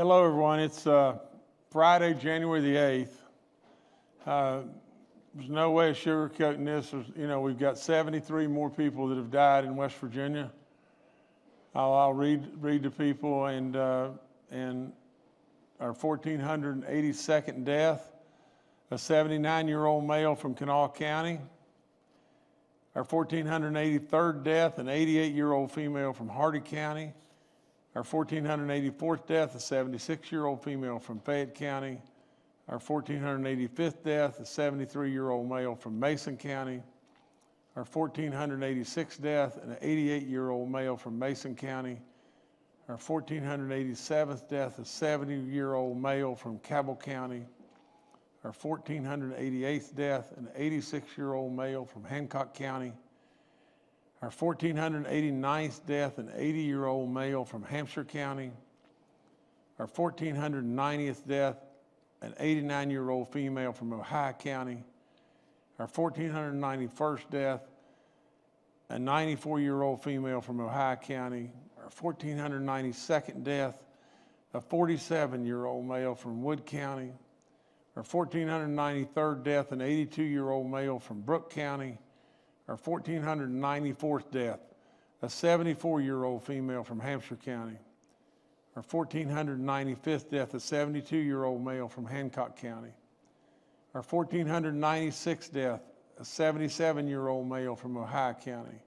Hello, everyone. It's Friday, January the 8th. There's no way of sugarcoating this. We've got 73 more people that have died in West Virginia. I'll read to people, and our 1,482nd death, a 79-year-old male from Kanawha County. Our 1,483rd death, an 88-year-old female from Hardy County. Our 1,484th death, a 76-year-old female from Fayette County. Our 1,485th death, a 73-year-old male from Mason County. Our 1,486th death, an 88-year-old male from Mason County. Our 1,487th death, a 70-year-old male from Cabell County. Our 1,488th death, an 86-year-old male from Hancock County. Our 1,489th death, an 80-year-old male from Hampshire County. Our 1,490th death, an 89-year-old female from Ohio County. Our 1,491st death, a 94-year-old female from Ohio County. Our 1,492nd death, a 47-year-old male from Wood County. Our 1,493rd death, an 82-year-old male from Brooke County. Our 1,494th death, a 74-year-old female from Hampshire County. Our 1,495th death, a 72-year-old male from Hancock County. Our 1,496th death, a 77-year-old male from Ohio County.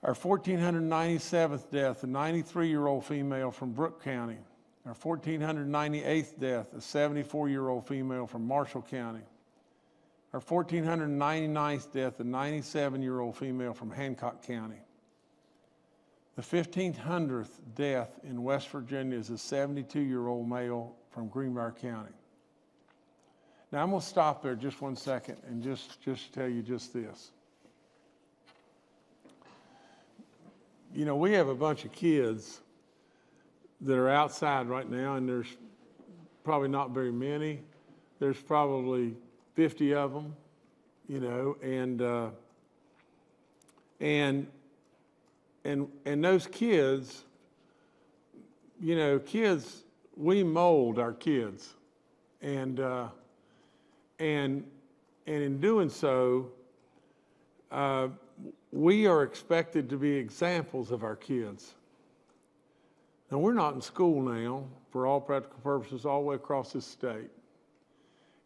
Our 1,497th death, a 93-year-old female from Brooke County. Our 1,498th death, a 74-year-old female from Marshall County. Our 1,499th death, a 97-year-old female from Hancock County. The 1,500th death in West Virginia is a 72-year-old male from Greenbrier County. Now, I'm going to stop there just one second and just tell you just this. We have a bunch of kids that are outside right now, and there's probably not very many. There's probably 50 of them, and those kids, kids, we mold our kids, and in doing so, we are expected to be examples of our kids. Now, we're not in school now, for all practical purposes, all the way across this state.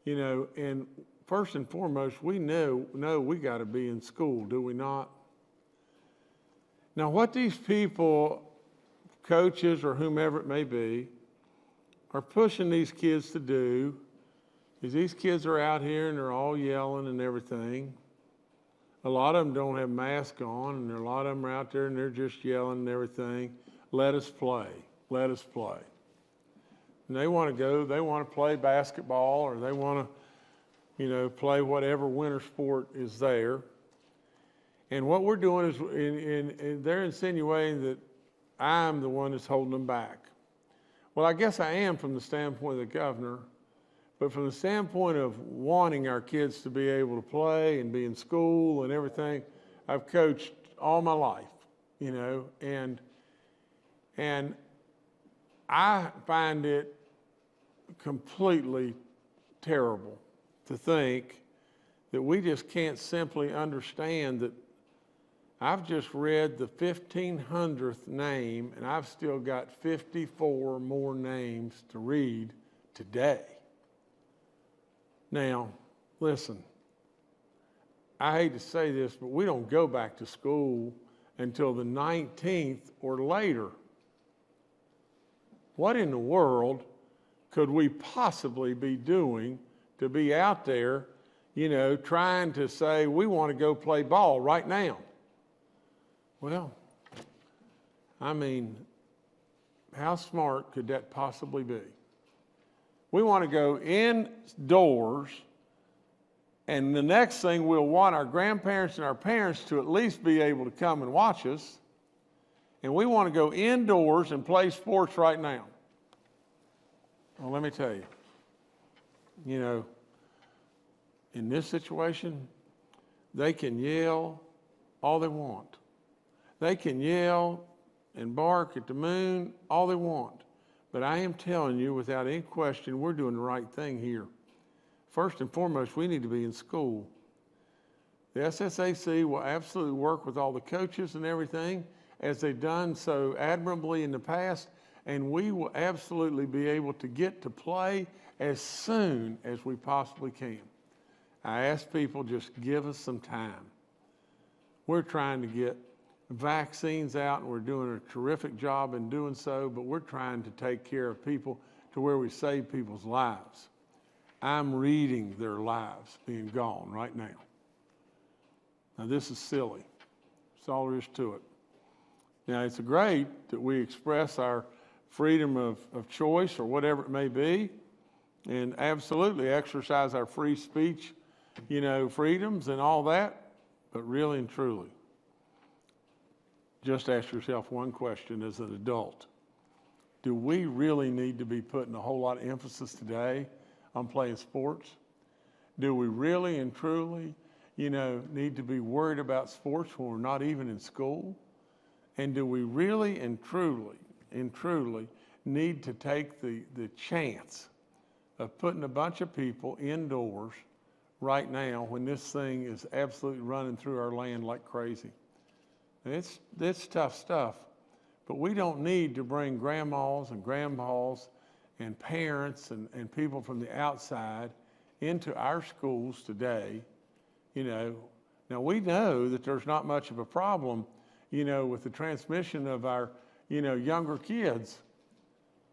And first and foremost, we know we got to be in school, do we not? Now, what these people, coaches or whomever it may be, are pushing these kids to do is these kids are out here and they're all yelling and everything. A lot of them don't have masks on, and a lot of them are out there and they're just yelling and everything. Let us play. Let us play. And they want to play basketball, or they want to, play whatever winter sport is there. And what we're doing is they're insinuating that I'm the one that's holding them back. Well, I guess I am from the standpoint of the governor, but from the standpoint of wanting our kids to be able to play and be in school and everything, I've coached all my life, and I find it completely terrible to think that we just can't simply understand that I've just read the 1,500th name, and I've still got 54 more names to read today. Now, listen, I hate to say this, but we don't go back to school until the 19th or later. What in the world could we possibly be doing to be out there, trying to say we want to go play ball right now? Well, how smart could that possibly be? We want to go indoors, and the next thing we'll want our grandparents and our parents to at least be able to come and watch us. And we want to go indoors and play sports right now. Well, let me tell you, in this situation, they can yell all they want. They can yell and bark at the moon all they want. But I am telling you, without any question, we're doing the right thing here. First and foremost, we need to be in school. The SSAC will absolutely work with all the coaches and everything, as they've done so admirably in the past, and we will absolutely be able to get to play as soon as we possibly can. I ask people, just give us some time. We're trying to get vaccines out, and we're doing a terrific job in doing so, but we're trying to take care of people to where we save people's lives. I'm reading their lives being gone right now. Now, this is silly. That's all there is to it. Now, it's great that we express our freedom of choice or whatever it may be, and absolutely exercise our free speech, freedoms and all that, but really and truly, just ask yourself one question as an adult. Do we really need to be putting a whole lot of emphasis today on playing sports? Do we really and truly, need to be worried about sports when we're not even in school? And do we really and truly need to take the chance of putting a bunch of people indoors right now when this thing is absolutely running through our land like crazy? And it's tough stuff, but we don't need to bring grandmas and grandpas and parents and people from the outside into our schools today. Now we know that there's not much of a problem, with the transmission of our, younger kids,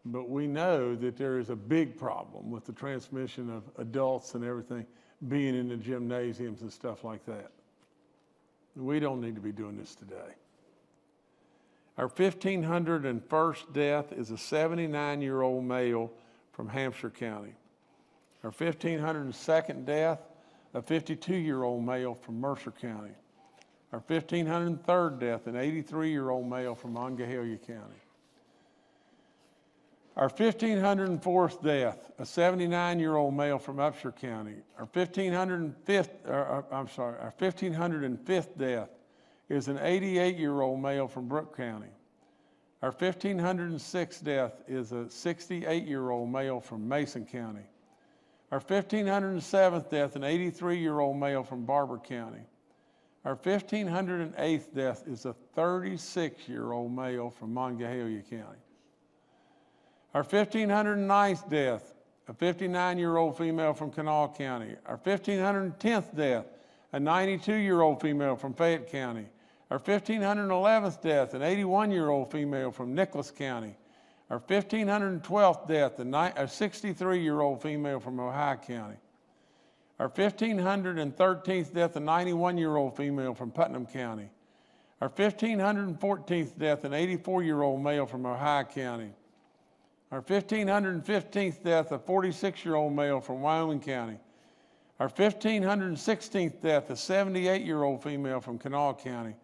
but we know that there is a big problem with the transmission of adults and everything being in the gymnasiums and stuff like that. We don't need to be doing this today. Our 1,501st death is a 79-year-old male from Hampshire County. Our 1,502nd death, a 52-year-old male from Mercer County. Our 1,503rd death, an 83-year-old male from Monongahela County. Our 1,504th death, a 79-year-old male from Upshur County. Our 1,505th death is an 88-year-old male from Brooke County. Our 1,506th death is a 68-year-old male from Mason County. Our 1,507th death, an 83-year-old male from Barber County. Our 1,508th death is a 36-year-old male from Monongahela County. Our 1,509th death, a 59-year-old female from Kanawha County. Our 1,510th death, a 92-year-old female from Fayette County. Our 1,511th death, an 81-year-old female from Nicholas County. Our 1,512th death, a 63-year-old female from Ohio County. Our 1,513th death, a 91-year-old female from Putnam County. Our 1,514th death, an 84-year-old male from Ohio County. Our 1,515th death, a 46-year-old male from Wyoming County. Our 1,516th death, a 78-year-old female from Kanawha County.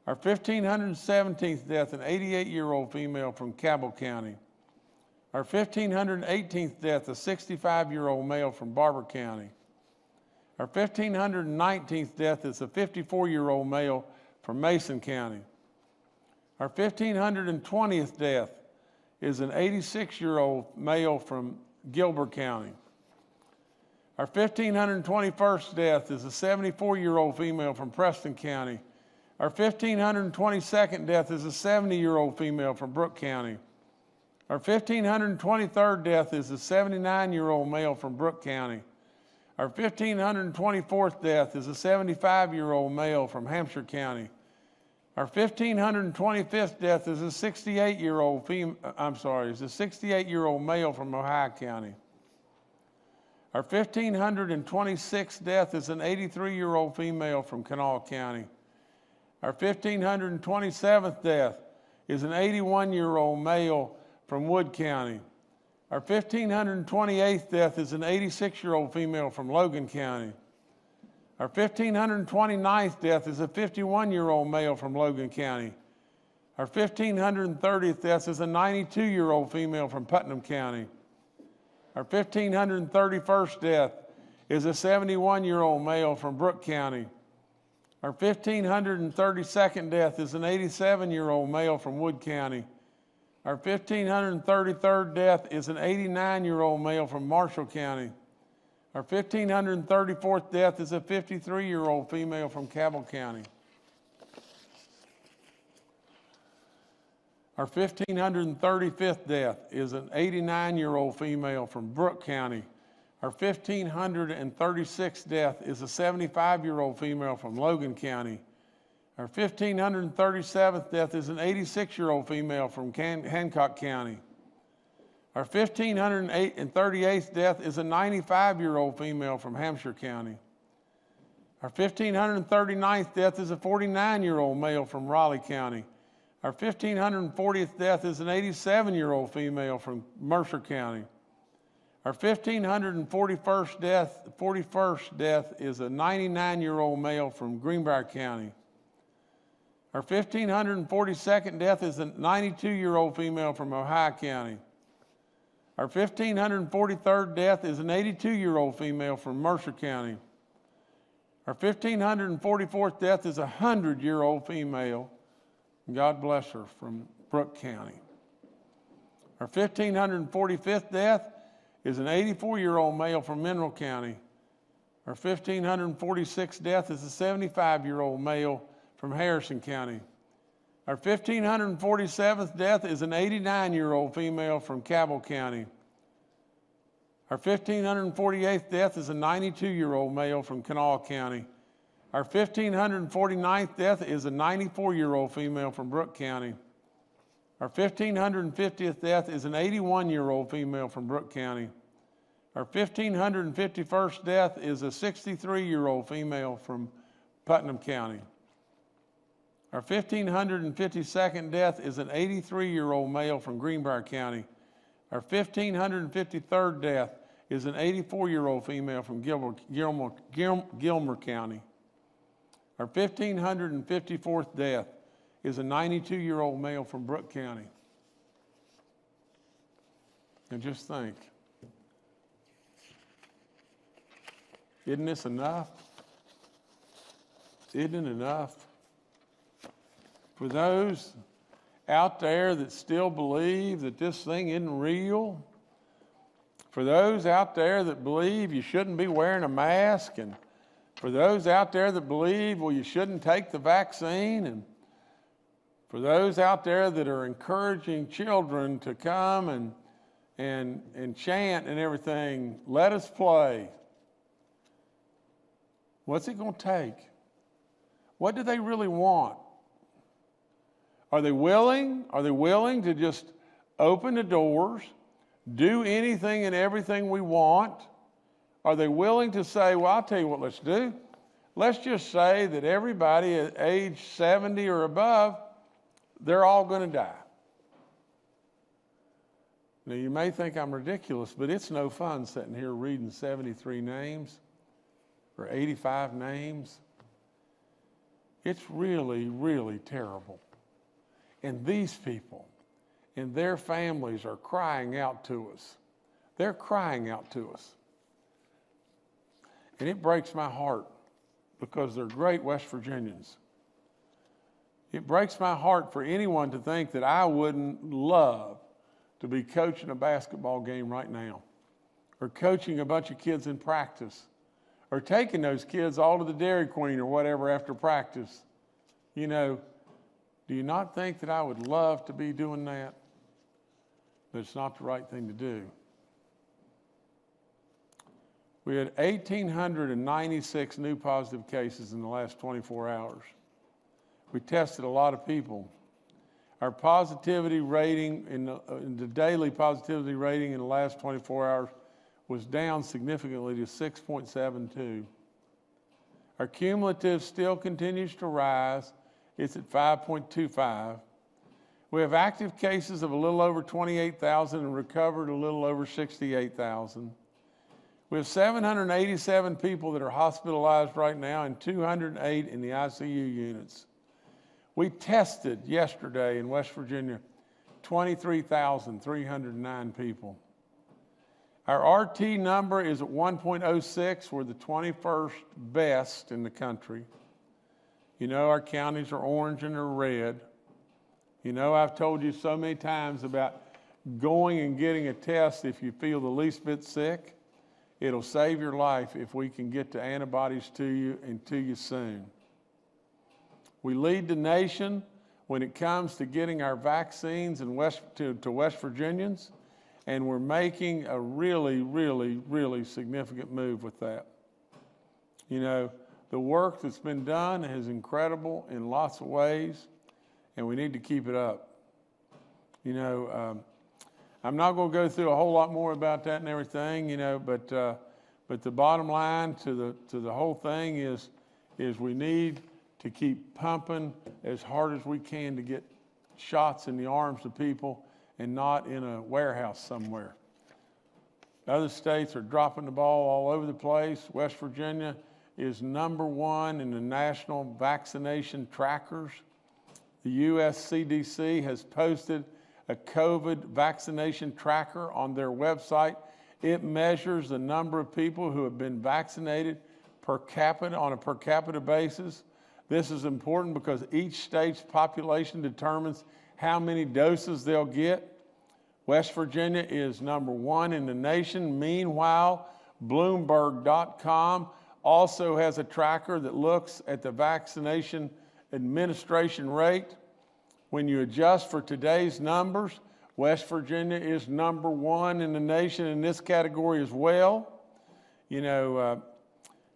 Our 1,517th death, an 88-year-old female from Cabell County. Our 1,518th death, a 65-year-old male from Barber County. Our 1,519th death is a 54-year-old male from Mason County. Our 1,520th death is an 86-year-old male from Gilbert County. Our 1,521st death is a 74-year-old female from Preston County. Our 1,522nd death is a 70-year-old female from Brooke County. Our 1,523rd death is a 79-year-old male from Brooke County. Our 1,524th death is a 75-year-old male from Hampshire County. Our 1,525th death is a 68-year-old male from Ohio County. Our 1,526th death is an 83-year-old female from Kanawha County. Our 1,527th death is an 81-year-old male from Wood County. Our 1,528th death is an 86-year-old female from Logan County. Our 1,529th death is a 51-year-old male from Logan County. Our 1,530th death is a 92-year-old female from Putnam County. Our 1,531st death is a 71-year-old male from Brooke County. Our 1,532nd death is an 87-year-old male from Wood County. Our 1,533rd death is an 89-year-old male from Marshall County. Our 1,534th death is a 53-year-old female from Cabell County. Our 1,535th death is an 89-year-old female from Brooke County. Our 1,536th death is a 75-year-old female from Logan County. Our 1,537th death is an 86-year-old female from Hancock County. Our 1,538th death is a 95-year-old female from Hampshire County. Our 1,539th death is a 49-year-old male from Raleigh County. Our 1,540th death is an 87-year-old female from Mercer County. Our 1,541st death is a 99-year-old male from Greenbrier County. Our 1,542nd death is a 92-year-old female from Ohio County. Our 1,543rd death is an 82-year-old female from Mercer County. Our 1,544th death is a 100-year-old female, God bless her, from Brooke County. Our 1,545th death is an 84-year-old male from Mineral County. Our 1,546th death is a 75-year-old male from Harrison County. Our 1,547th death is an 89-year-old female from Cabell County. Our 1,548th death is a 92-year-old male from Kanawha County. Our 1,549th death is a 94-year-old female from Brooke County. Our 1,550th death is an 81-year-old female from Brooke County. Our 1,551st death is a 63-year-old female from Putnam County. Our 1,552nd death is an 83-year-old male from Greenbrier County. Our 1,553rd death is an 84-year-old female from Gilmer County. Our 1,554th death is a 92-year-old male from Brooke County. And just think, isn't this enough? Isn't it enough? For those out there that still believe that this thing isn't real, for those out there that believe you shouldn't be wearing a mask, and for those out there that believe, well, you shouldn't take the vaccine, and for those out there that are encouraging children to come and chant and everything, let us play. What's it going to take? What do they really want? Are they willing? Are they willing to just open the doors, do anything and everything we want? Are they willing to say, well, I'll tell you what let's do. Let's just say that everybody at age 70 or above, they're all going to die. Now, you may think I'm ridiculous, but it's no fun sitting here reading 73 names or 85 names. It's really, really terrible. And these people and their families are crying out to us. They're crying out to us. And it breaks my heart because they're great West Virginians. It breaks my heart for anyone to think that I wouldn't love to be coaching a basketball game right now, or coaching a bunch of kids in practice, or taking those kids all to the Dairy Queen or whatever after practice. You know, do you not think that I would love to be doing that? But it's not the right thing to do. We had 1,896 new positive cases in the last 24 hours. We tested a lot of people. Our positivity rating, in the daily positivity rating in the last 24 hours was down significantly to 6.72. Our cumulative still continues to rise. It's at 5.25. We have active cases of a little over 28,000 and recovered a little over 68,000. We have 787 people that are hospitalized right now and 208 in the ICU units. We tested yesterday in West Virginia 23,309 people. Our RT number is at 1.06. We're the 21st best in the country. You know, our counties are orange and they're red. You know, I've told you so many times about going and getting a test if you feel the least bit sick. It'll save your life if we can get the antibodies to you and to you soon. We lead the nation when it comes to getting our vaccines to West Virginians, and we're making a really, really, really significant move with that. You know, the work that's been done is incredible in lots of ways, and we need to keep it up. You know, I'm not going to go through a whole lot more about that and everything, you know, but the bottom line to the whole thing is we need to keep pumping as hard as we can to get shots in the arms of people and not in a warehouse somewhere. Other states are dropping the ball all over the place. West Virginia is #1 in the national vaccination trackers. The US CDC has posted a COVID vaccination tracker on their website. It measures the number of people who have been vaccinated per capita on a per capita basis. This is important because each state's population determines how many doses they'll get. West Virginia is #1 in the nation. Meanwhile, Bloomberg.com also has a tracker that looks at the vaccination administration rate. When you adjust for today's numbers, West Virginia is #1 in the nation in this category as well. You know,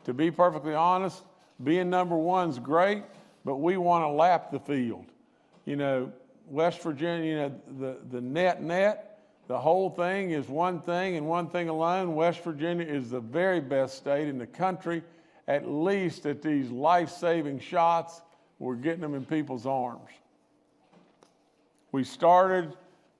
to be perfectly honest, being #1 is great, but we want to lap the field. You know, West Virginia, you know, the net, the whole thing is one thing and one thing alone. West Virginia is the very best state in the country, at least at these life-saving shots. We're getting them in people's arms. We started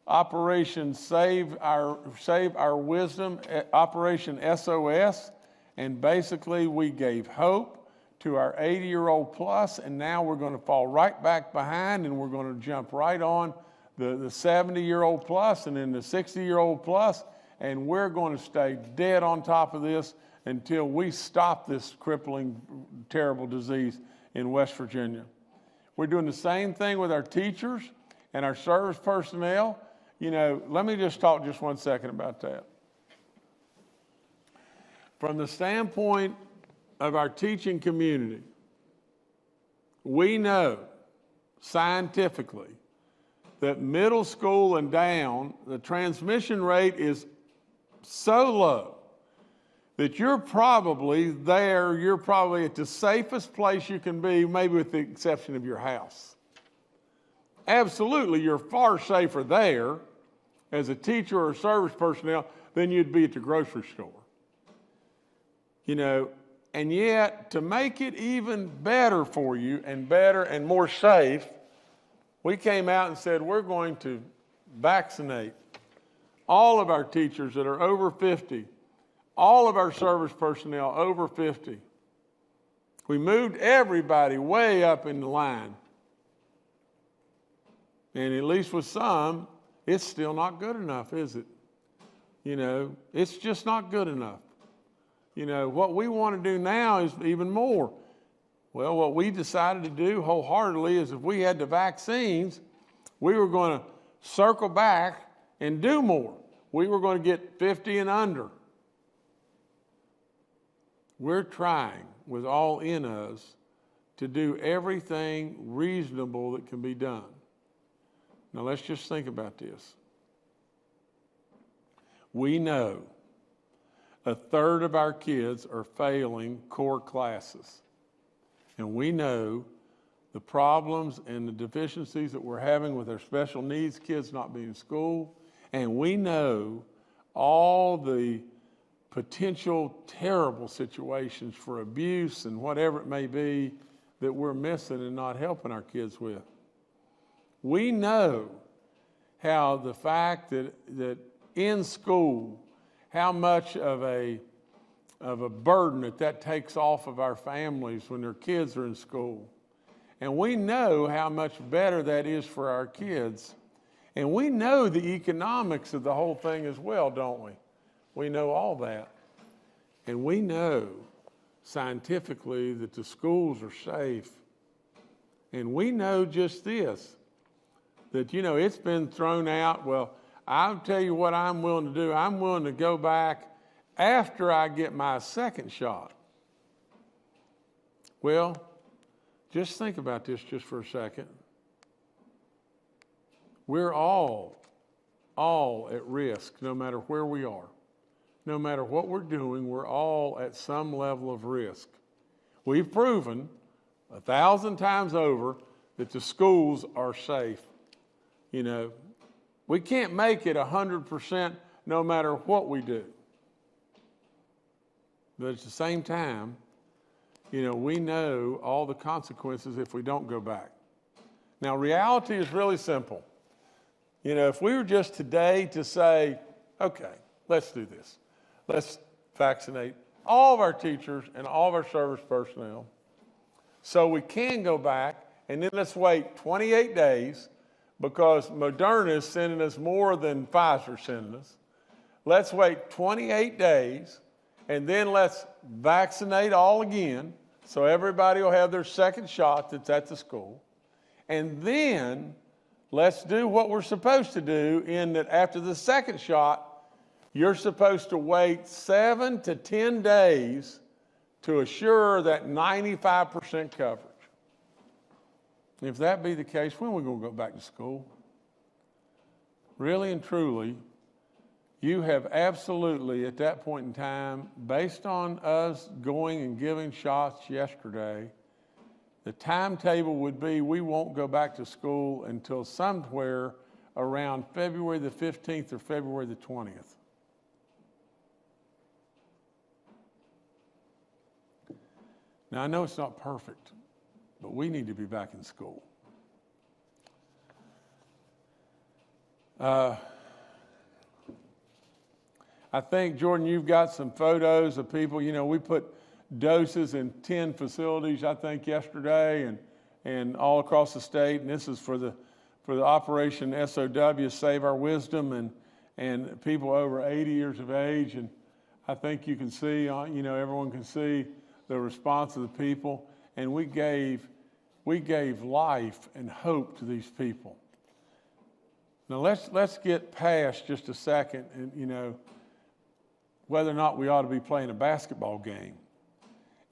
Operation Save Our Wisdom, Operation SOS, and basically we gave hope to our 80-year-old plus, and now we're going to fall right back behind and we're going to jump right on the 70-year-old plus and then the 60-year-old plus, and we're going to stay dead on top of this until we stop this crippling, terrible disease in West Virginia. We're doing the same thing with our teachers and our service personnel. You know, let me just talk just 1 second about that. From the standpoint of our teaching community, we know scientifically that middle school and down, the transmission rate is so low that you're probably at the safest place you can be, maybe with the exception of your house. Absolutely, you're far safer there as a teacher or service personnel than you'd be at the grocery store. You know, and yet to make it even better for you and better and more safe, we came out and said we're going to vaccinate all of our teachers that are over 50, all of our service personnel over 50. We moved everybody way up in the line. And at least with some, it's still not good enough, is it? You know, it's just not good enough. You know, what we want to do now is even more. Well, what we decided to do wholeheartedly is if we had the vaccines, we were going to circle back and do more. We were going to get 50 and under. We're trying with all in us to do everything reasonable that can be done. Now let's just think about this. We know 1/3 of our kids are failing core classes. And we know the problems and the deficiencies that we're having with our special needs kids not being in school. And we know all the potential terrible situations for abuse and whatever it may be that we're missing and not helping our kids with. We know how the fact that in school, how much of a burden that takes off of our families when their kids are in school. And we know how much better that is for our kids. And we know the economics of the whole thing as well, don't we? We know all that. And we know scientifically that the schools are safe. And we know just this, that, it's been thrown out. Well, I'll tell you what I'm willing to do. I'm willing to go back after I get my second shot. Well, just think about this just for a second. We're all at risk, no matter where we are. No matter what we're doing, we're all at some level of risk. We've proven 1,000 times over that the schools are safe. We can't make it 100% no matter what we do. But at the same time, we know all the consequences if we don't go back. Now, reality is really simple. If we were just today to say, okay, let's do this. Let's vaccinate all of our teachers and all of our service personnel so we can go back, and then let's wait 28 days because Moderna is sending us more than Pfizer sending us. Let's wait 28 days, and then let's vaccinate all again so everybody will have their second shot that's at the school. And then let's do what we're supposed to do in that after the second shot, you're supposed to wait 7 to 10 days to assure that 95% coverage. If that be the case, when are we going to go back to school? Really and truly, you have absolutely, at that point in time, based on us going and giving shots yesterday, the timetable would be we won't go back to school until somewhere around February the 15th or February the 20th. Now, I know it's not perfect, but we need to be back in school. I think, Jordan, you've got some photos of people. We put doses in 10 facilities, I think, yesterday and all across the state. And this is for the Operation SOW, Save Our Wisdom, and people over 80 years of age. And I think you can see, everyone can see the response of the people. And we gave life and hope to these people. Now let's get past just a second and, whether or not we ought to be playing a basketball game.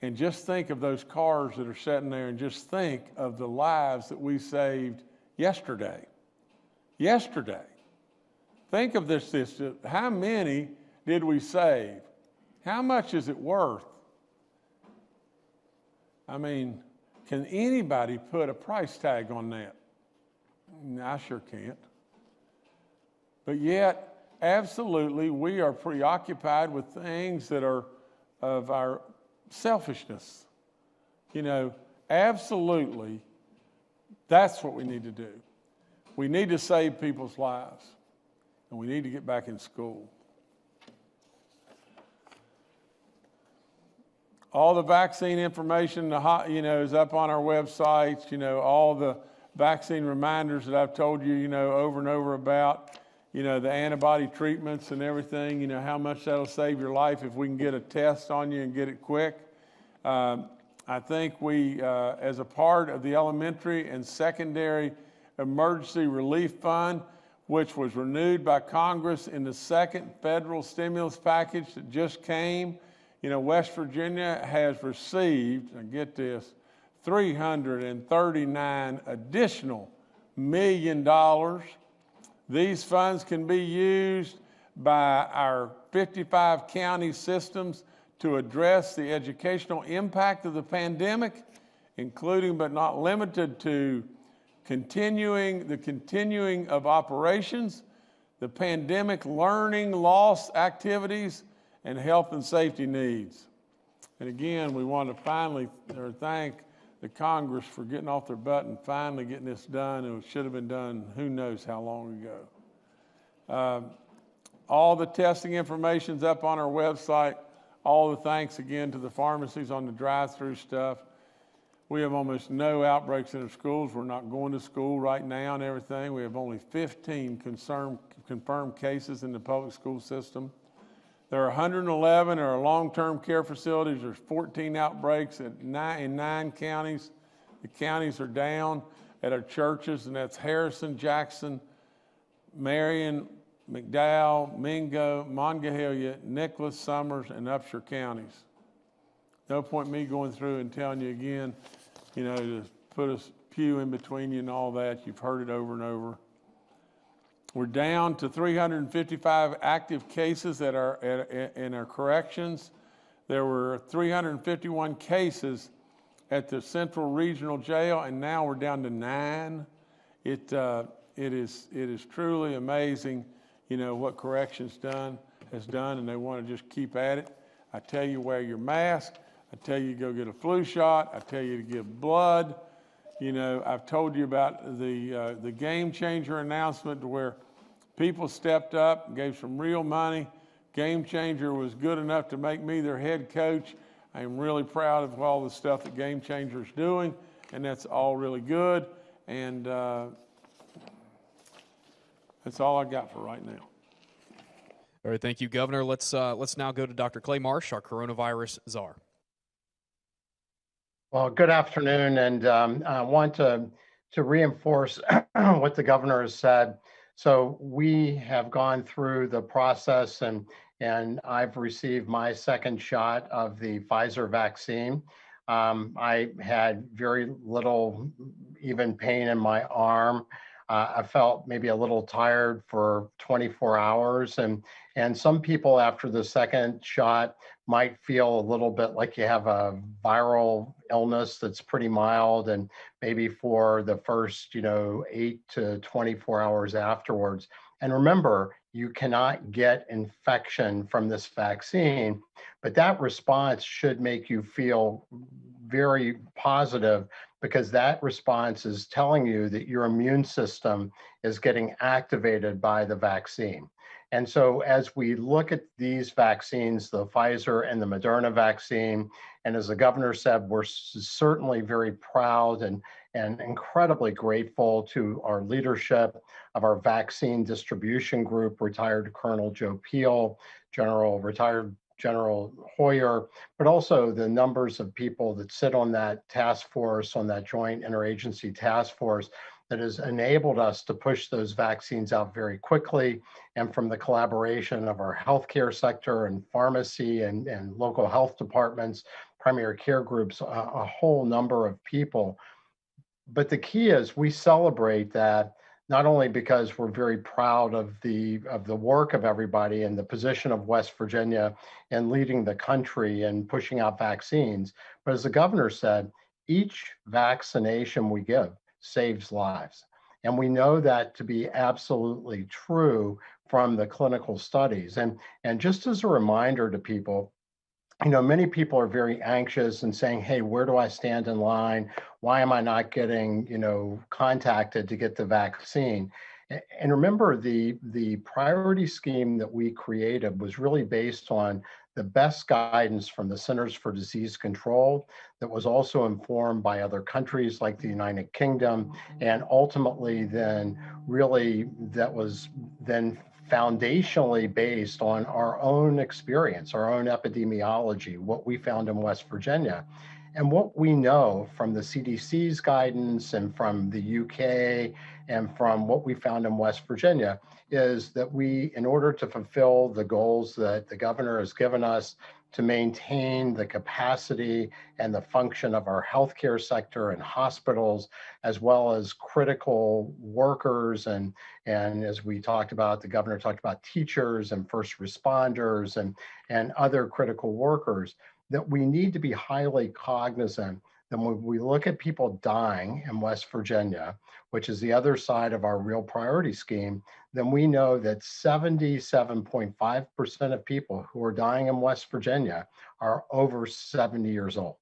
And just think of those cars that are sitting there, and just think of the lives that we saved yesterday. Yesterday. Think of this. How many did we save? How much is it worth? I mean, can anybody put a price tag on that? I sure can't. But yet, absolutely, we are preoccupied with things that are of our selfishness. Absolutely, that's what we need to do. We need to save people's lives, and we need to get back in school. All the vaccine information, is up on our websites. All the vaccine reminders that I've told you, over and over about. The antibody treatments and everything, how much that'll save your life if we can get a test on you and get it quick. I think we, as a part of the elementary and secondary emergency relief fund, which was renewed by Congress in the second federal stimulus package that just came, West Virginia has received, and get this, $339 additional million. These funds can be used by our 55 county systems to address the educational impact of the pandemic, including but not limited to the continuing of operations, the pandemic learning loss activities, and health and safety needs. And again, we want to thank the Congress for getting off their butt and finally getting this done. It should have been done who knows how long ago. All the testing information's up on our website. All the thanks again to the pharmacies on the drive-through stuff. We have almost no outbreaks in our schools. We're not going to school right now and everything. We have only 15 confirmed cases in the public school system. There are 111 in our long-term care facilities. There's 14 outbreaks in 9 counties. The counties are down at our churches, and that's Harrison, Jackson, Marion, McDowell, Mingo, Monongahela, Nicholas, Summers, and Upshur counties. No point me going through and telling you again, you know, to put a pew in between you and all that. You've heard it over and over. We're down to 355 active cases in our corrections. There were 351 cases at the Central Regional Jail, and now we're down to 9. It is truly amazing, you know, what corrections has done, and they want to just keep at it. I tell you, wear your mask. I tell you, go get a flu shot. I tell you to give blood. You know, I've told you about the game changer announcement to where people stepped up and gave some real money. Game Changer was good enough to make me their head coach. I am really proud of all the stuff that Game Changer is doing, and that's all really good. And that's all I got for right now. All right, thank you, Governor. Let's now go to Dr. Clay Marsh, our coronavirus czar. Well, good afternoon, and I want to reinforce what the governor has said. So we have gone through the process, and I've received my second shot of the Pfizer vaccine. I had very little even pain in my arm. I felt maybe a little tired for 24 hours. And some people after the second shot might feel a little bit like you have a viral illness that's pretty mild, and maybe for the first, 8 to 24 hours afterwards. And remember, you cannot get infection from this vaccine, but that response should make you feel very positive, because that response is telling you that your immune system is getting activated by the vaccine. And so as we look at these vaccines, the Pfizer and the Moderna vaccine, and as the governor said, we're certainly very proud and incredibly grateful to our leadership of our vaccine distribution group, retired Colonel Joe Peel, retired General Hoyer, but also the numbers of people that sit on that task force, on that joint interagency task force, that has enabled us to push those vaccines out very quickly, and from the collaboration of our healthcare sector and pharmacy and local health departments, primary care groups, a whole number of people. But the key is we celebrate that, not only because we're very proud of the work of everybody and the position of West Virginia in leading the country and pushing out vaccines, but as the governor said, each vaccination we give saves lives. And we know that to be absolutely true from the clinical studies. And just as a reminder to people, many people are very anxious and saying, hey, where do I stand in line? Why am I not getting, contacted to get the vaccine? And remember, the priority scheme that we created was really based on the best guidance from the Centers for Disease Control, that was also informed by other countries like the United Kingdom, and ultimately then really that was then foundationally based on our own experience, our own epidemiology, what we found in West Virginia. And what we know from the CDC's guidance and from the UK and from what we found in West Virginia is that we, in order to fulfill the goals that the governor has given us to maintain the capacity and the function of our healthcare sector and hospitals, as well as critical workers, and as we talked about, the governor talked about teachers and first responders and other critical workers, that we need to be highly cognizant that when we look at people dying in West Virginia, which is the other side of our real priority scheme, then we know that 77.5% of people who are dying in West Virginia are over 70 years old,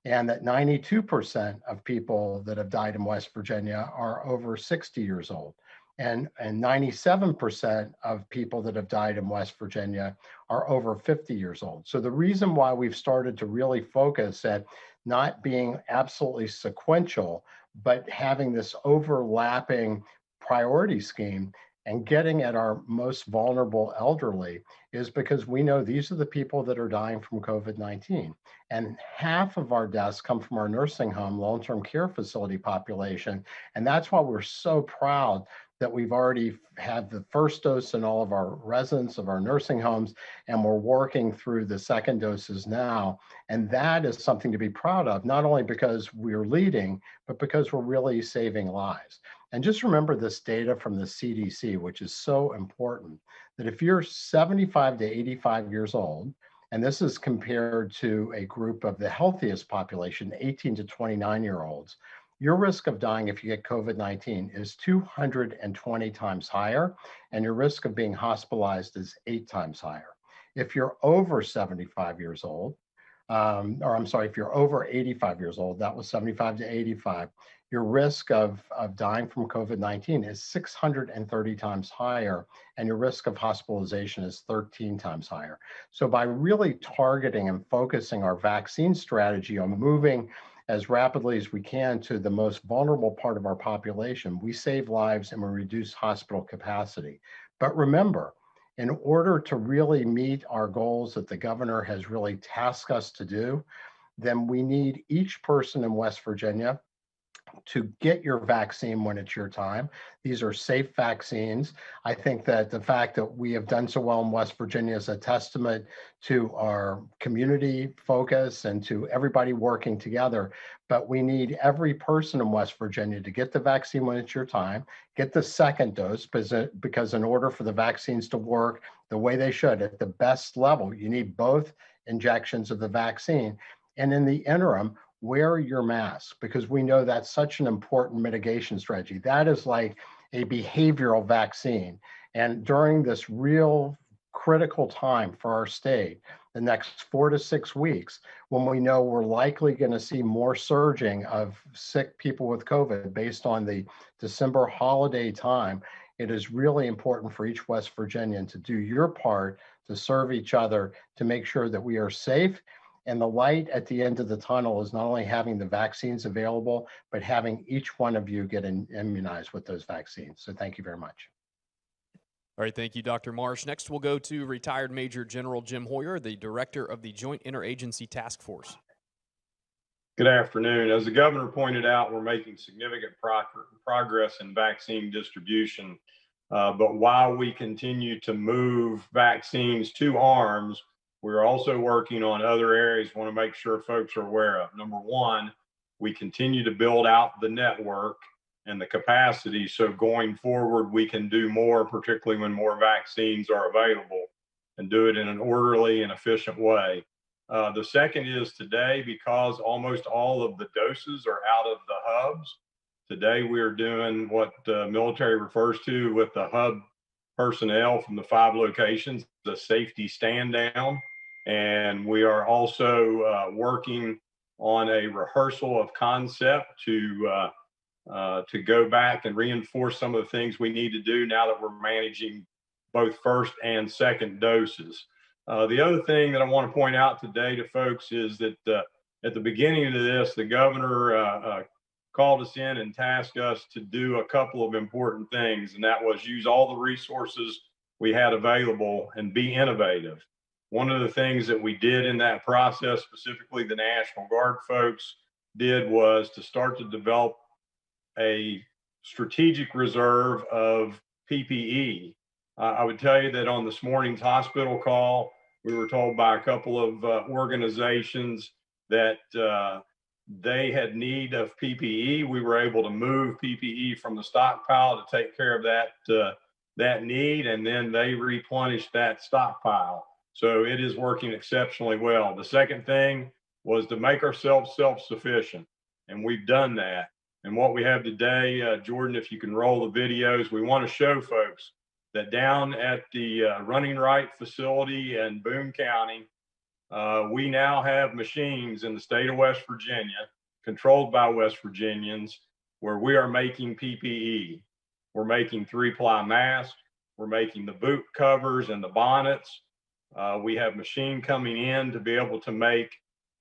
and that 92% of people that have died in West Virginia are over 60 years old. And 97% of people that have died in West Virginia are over 50 years old. So the reason why we've started to really focus at not being absolutely sequential, but having this overlapping priority scheme and getting at our most vulnerable elderly is because we know these are the people that are dying from COVID-19. And half of our deaths come from our nursing home, long-term care facility population. And that's why we're so proud that we've already had the first dose in all of our residents of our nursing homes, and we're working through the second doses now. And that is something to be proud of, not only because we're leading, but because we're really saving lives. And just remember this data from the CDC, which is so important, that if you're 75 to 85 years old, and this is compared to a group of the healthiest population, 18 to 29-year-olds, your risk of dying if you get COVID-19 is 220 times higher, and your risk of being hospitalized is 8 times higher. If you're over 75 years old, or I'm sorry, if you're over 85 years old, that was 75 to 85, your risk of dying from COVID-19 is 630 times higher, and your risk of hospitalization is 13 times higher. So by really targeting and focusing our vaccine strategy on moving as rapidly as we can to the most vulnerable part of our population, we save lives and we reduce hospital capacity. But remember, in order to really meet our goals that the governor has really tasked us to do, then we need each person in West Virginia to get your vaccine when it's your time. These are safe vaccines. I think that the fact that we have done so well in West Virginia is a testament to our community focus and to everybody working together. But we need every person in West Virginia to get the vaccine when it's your time, get the second dose, because in order for the vaccines to work the way they should at the best level, you need both injections of the vaccine. And in the interim, wear your mask, because we know that's such an important mitigation strategy. That is like a behavioral vaccine. And during this real critical time for our state, the next 4 to 6 weeks, when we know we're likely going to see more surging of sick people with COVID based on the December holiday time, it is really important for each West Virginian to do your part to serve each other, to make sure that we are safe. And the light at the end of the tunnel is not only having the vaccines available, but having each one of you get immunized with those vaccines. So thank you very much. All right, thank you, Dr. Marsh. Next, we'll go to retired Major General Jim Hoyer, the Director of the Joint Interagency Task Force. Good afternoon. As the governor pointed out, we're making significant progress in vaccine distribution. But while we continue to move vaccines to arms, we're also working on other areas I want to make sure folks are aware of. Number one, we continue to build out the network and the capacity, so going forward we can do more, particularly when more vaccines are available, and do it in an orderly and efficient way. The second is today, because almost all of the doses are out of the hubs, today we are doing what the military refers to with the hub personnel from the 5 locations, the safety stand down. And we are also working on a rehearsal of concept to go back and reinforce some of the things we need to do now that we're managing both first and second doses. The other thing that I want to point out today to folks is that at the beginning of this, the governor called us in and tasked us to do a couple of important things, and that was use all the resources we had available and be innovative. One of the things that we did in that process, specifically the National Guard folks did, was to start to develop a strategic reserve of PPE. I would tell you that on this morning's hospital call, we were told by a couple of organizations that they had need of PPE. We were able to move PPE from the stockpile to take care of that need, and then they replenished that stockpile. So it is working exceptionally well. The second thing was to make ourselves self-sufficient, and we've done that. And what we have today, Jordan, if you can roll the videos, we want to show folks that down at the Running Right facility in Boone County, we now have machines in the state of West Virginia, controlled by West Virginians, where we are making PPE. We're making 3-ply masks. We're making the boot covers and the bonnets. We have machine coming in to be able to make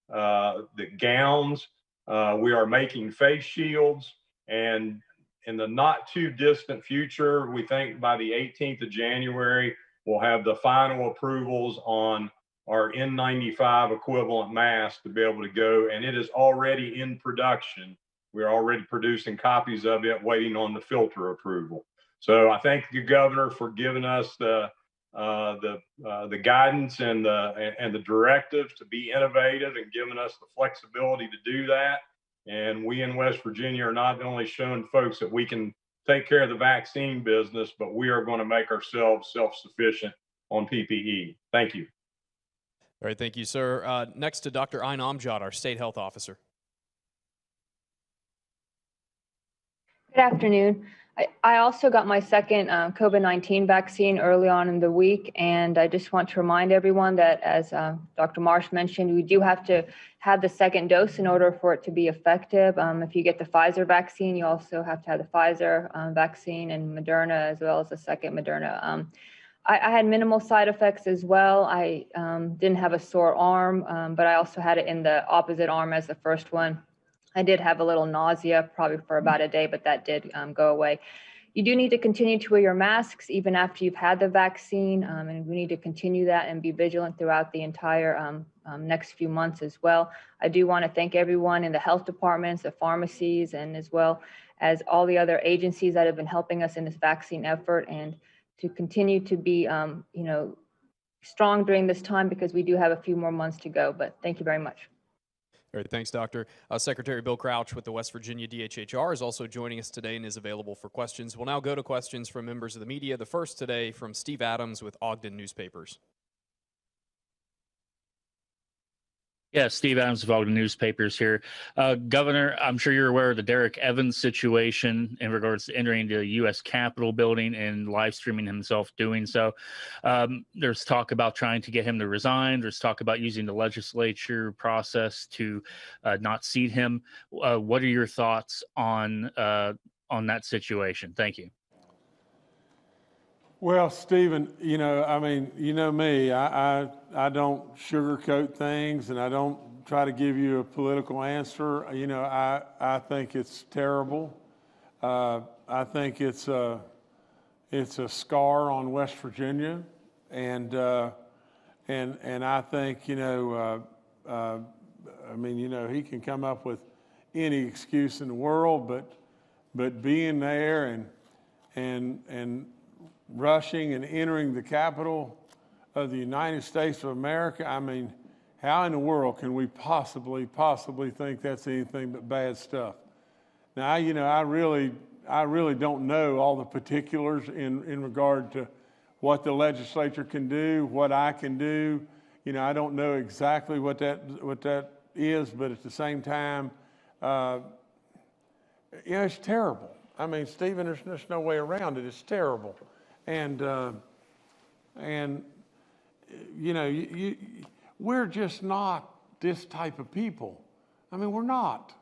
the gowns. We are making face shields, and in the not too distant future, we think by the 18th of January, we'll have the final approvals on our N95 equivalent mask to be able to go, and it is already in production. We're already producing copies of it, waiting on the filter approval. So I thank the governor for giving us the guidance and the directive to be innovative and giving us the flexibility to do that. And we in West Virginia are not only showing folks that we can take care of the vaccine business, but we are going to make ourselves self-sufficient on PPE. Thank you. All right, thank you, sir. Next to Dr. Ayn Amjad, our state health officer. Good afternoon. I also got my second COVID-19 vaccine early on in the week, and I just want to remind everyone that, as Dr. Marsh mentioned, we do have to have the second dose in order for it to be effective. If you get the Pfizer vaccine, you also have to have the Pfizer vaccine and Moderna, as well as the second Moderna. I had minimal side effects as well. I didn't have a sore arm, but I also had it in the opposite arm as the first one. I did have a little nausea probably for about a day, but that did go away. You do need to continue to wear your masks even after you've had the vaccine, and we need to continue that and be vigilant throughout the entire next few months as well. I do want to thank everyone in the health departments, the pharmacies, and as well as all the other agencies that have been helping us in this vaccine effort, and to continue to be strong during this time, because we do have a few more months to go. But thank you very much. All right, thanks, Doctor. Secretary Bill Crouch with the West Virginia DHHR is also joining us today and is available for questions. We'll now go to questions from members of the media. The first today from Steve Adams with Ogden Newspapers. Yeah, Steve Adams of Ogden Newspapers here. Governor, I'm sure you're aware of the Derek Evans situation in regards to entering the U.S. Capitol building and live streaming himself doing so. There's talk about trying to get him to resign. There's talk about using the legislature process to not seat him. What are your thoughts on that situation? Thank you. Well, Stephen, I mean, you know me, I don't sugarcoat things, and I don't try to give you a political answer. I think it's terrible. I think it's a scar on West Virginia, and I think, he can come up with any excuse in the world, but being there and rushing and entering the Capitol of the United States of America, I mean, how in the world can we possibly think that's anything but bad stuff? Now, I really don't know all the particulars in regard to what the legislature can do, what I can do. I don't know exactly what that is, but at the same time, it's terrible. I mean, Stephen, there's no way around it. It's terrible. And we're just not this type of people. I mean, we're not.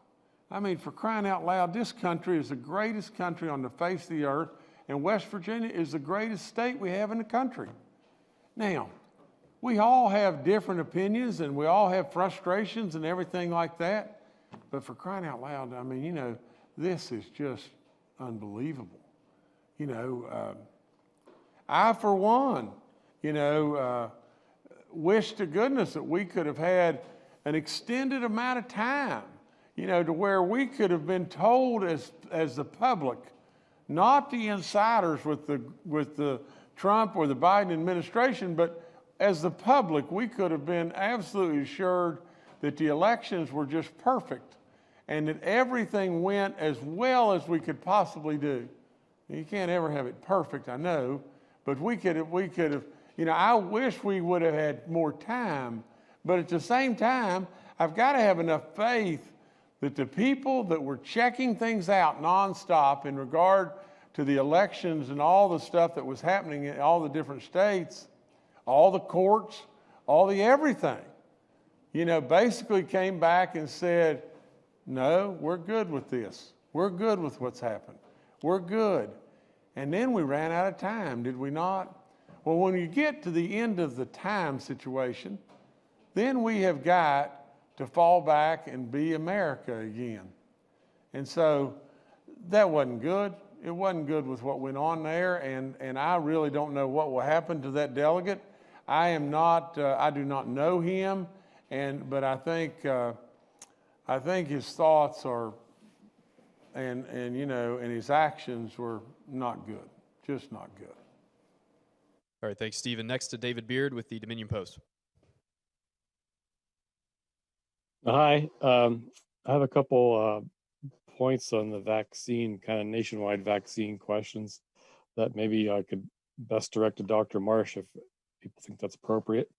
I mean, for crying out loud, this country is the greatest country on the face of the earth, and West Virginia is the greatest state we have in the country. Now, we all have different opinions, and we all have frustrations and everything like that, but for crying out loud, I mean, this is just unbelievable. I, for one, wish to goodness that we could have had an extended amount of time, to where we could have been told as the public, not the insiders with the Trump or the Biden administration, but as the public, we could have been absolutely assured that the elections were just perfect and that everything went as well as we could possibly do. You can't ever have it perfect, I know. But we could have, I wish we would have had more time, but at the same time, I've got to have enough faith that the people that were checking things out nonstop in regard to the elections and all the stuff that was happening in all the different states, all the courts, all the everything, basically came back and said, no, we're good with this. We're good with what's happened. We're good. And then we ran out of time, did we not? Well, when you get to the end of the time situation, then we have got to fall back and be America again. And so that wasn't good. It wasn't good with what went on there, and I really don't know what will happen to that delegate. I do not know him, but I think his thoughts are, and his actions were not good, just not good. All right, thanks, Stephen. Next to David Beard with the Dominion Post. Hi, I have a couple points on the vaccine, kind of nationwide vaccine questions that maybe I could best direct to Dr. Marsh if people think that's appropriate.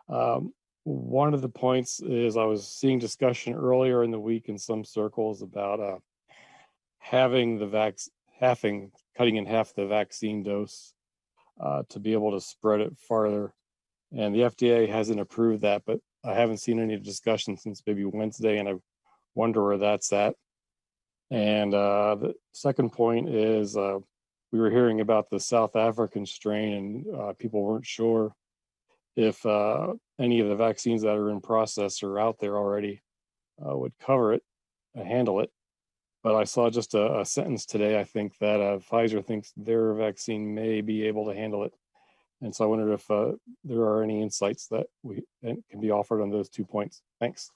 One of the points is I was seeing discussion earlier in the week in some circles about cutting in half the vaccine dose to be able to spread it farther. And the FDA hasn't approved that, but I haven't seen any discussion since maybe Wednesday, and I wonder where that's at. And the second point is we were hearing about the South African strain, and people weren't sure if any of the vaccines that are in process or out there already would cover it, handle it. But I saw just a sentence today, I think, that Pfizer thinks their vaccine may be able to handle it. And so I wondered if there are any insights that can be offered on those 2 points. Thanks.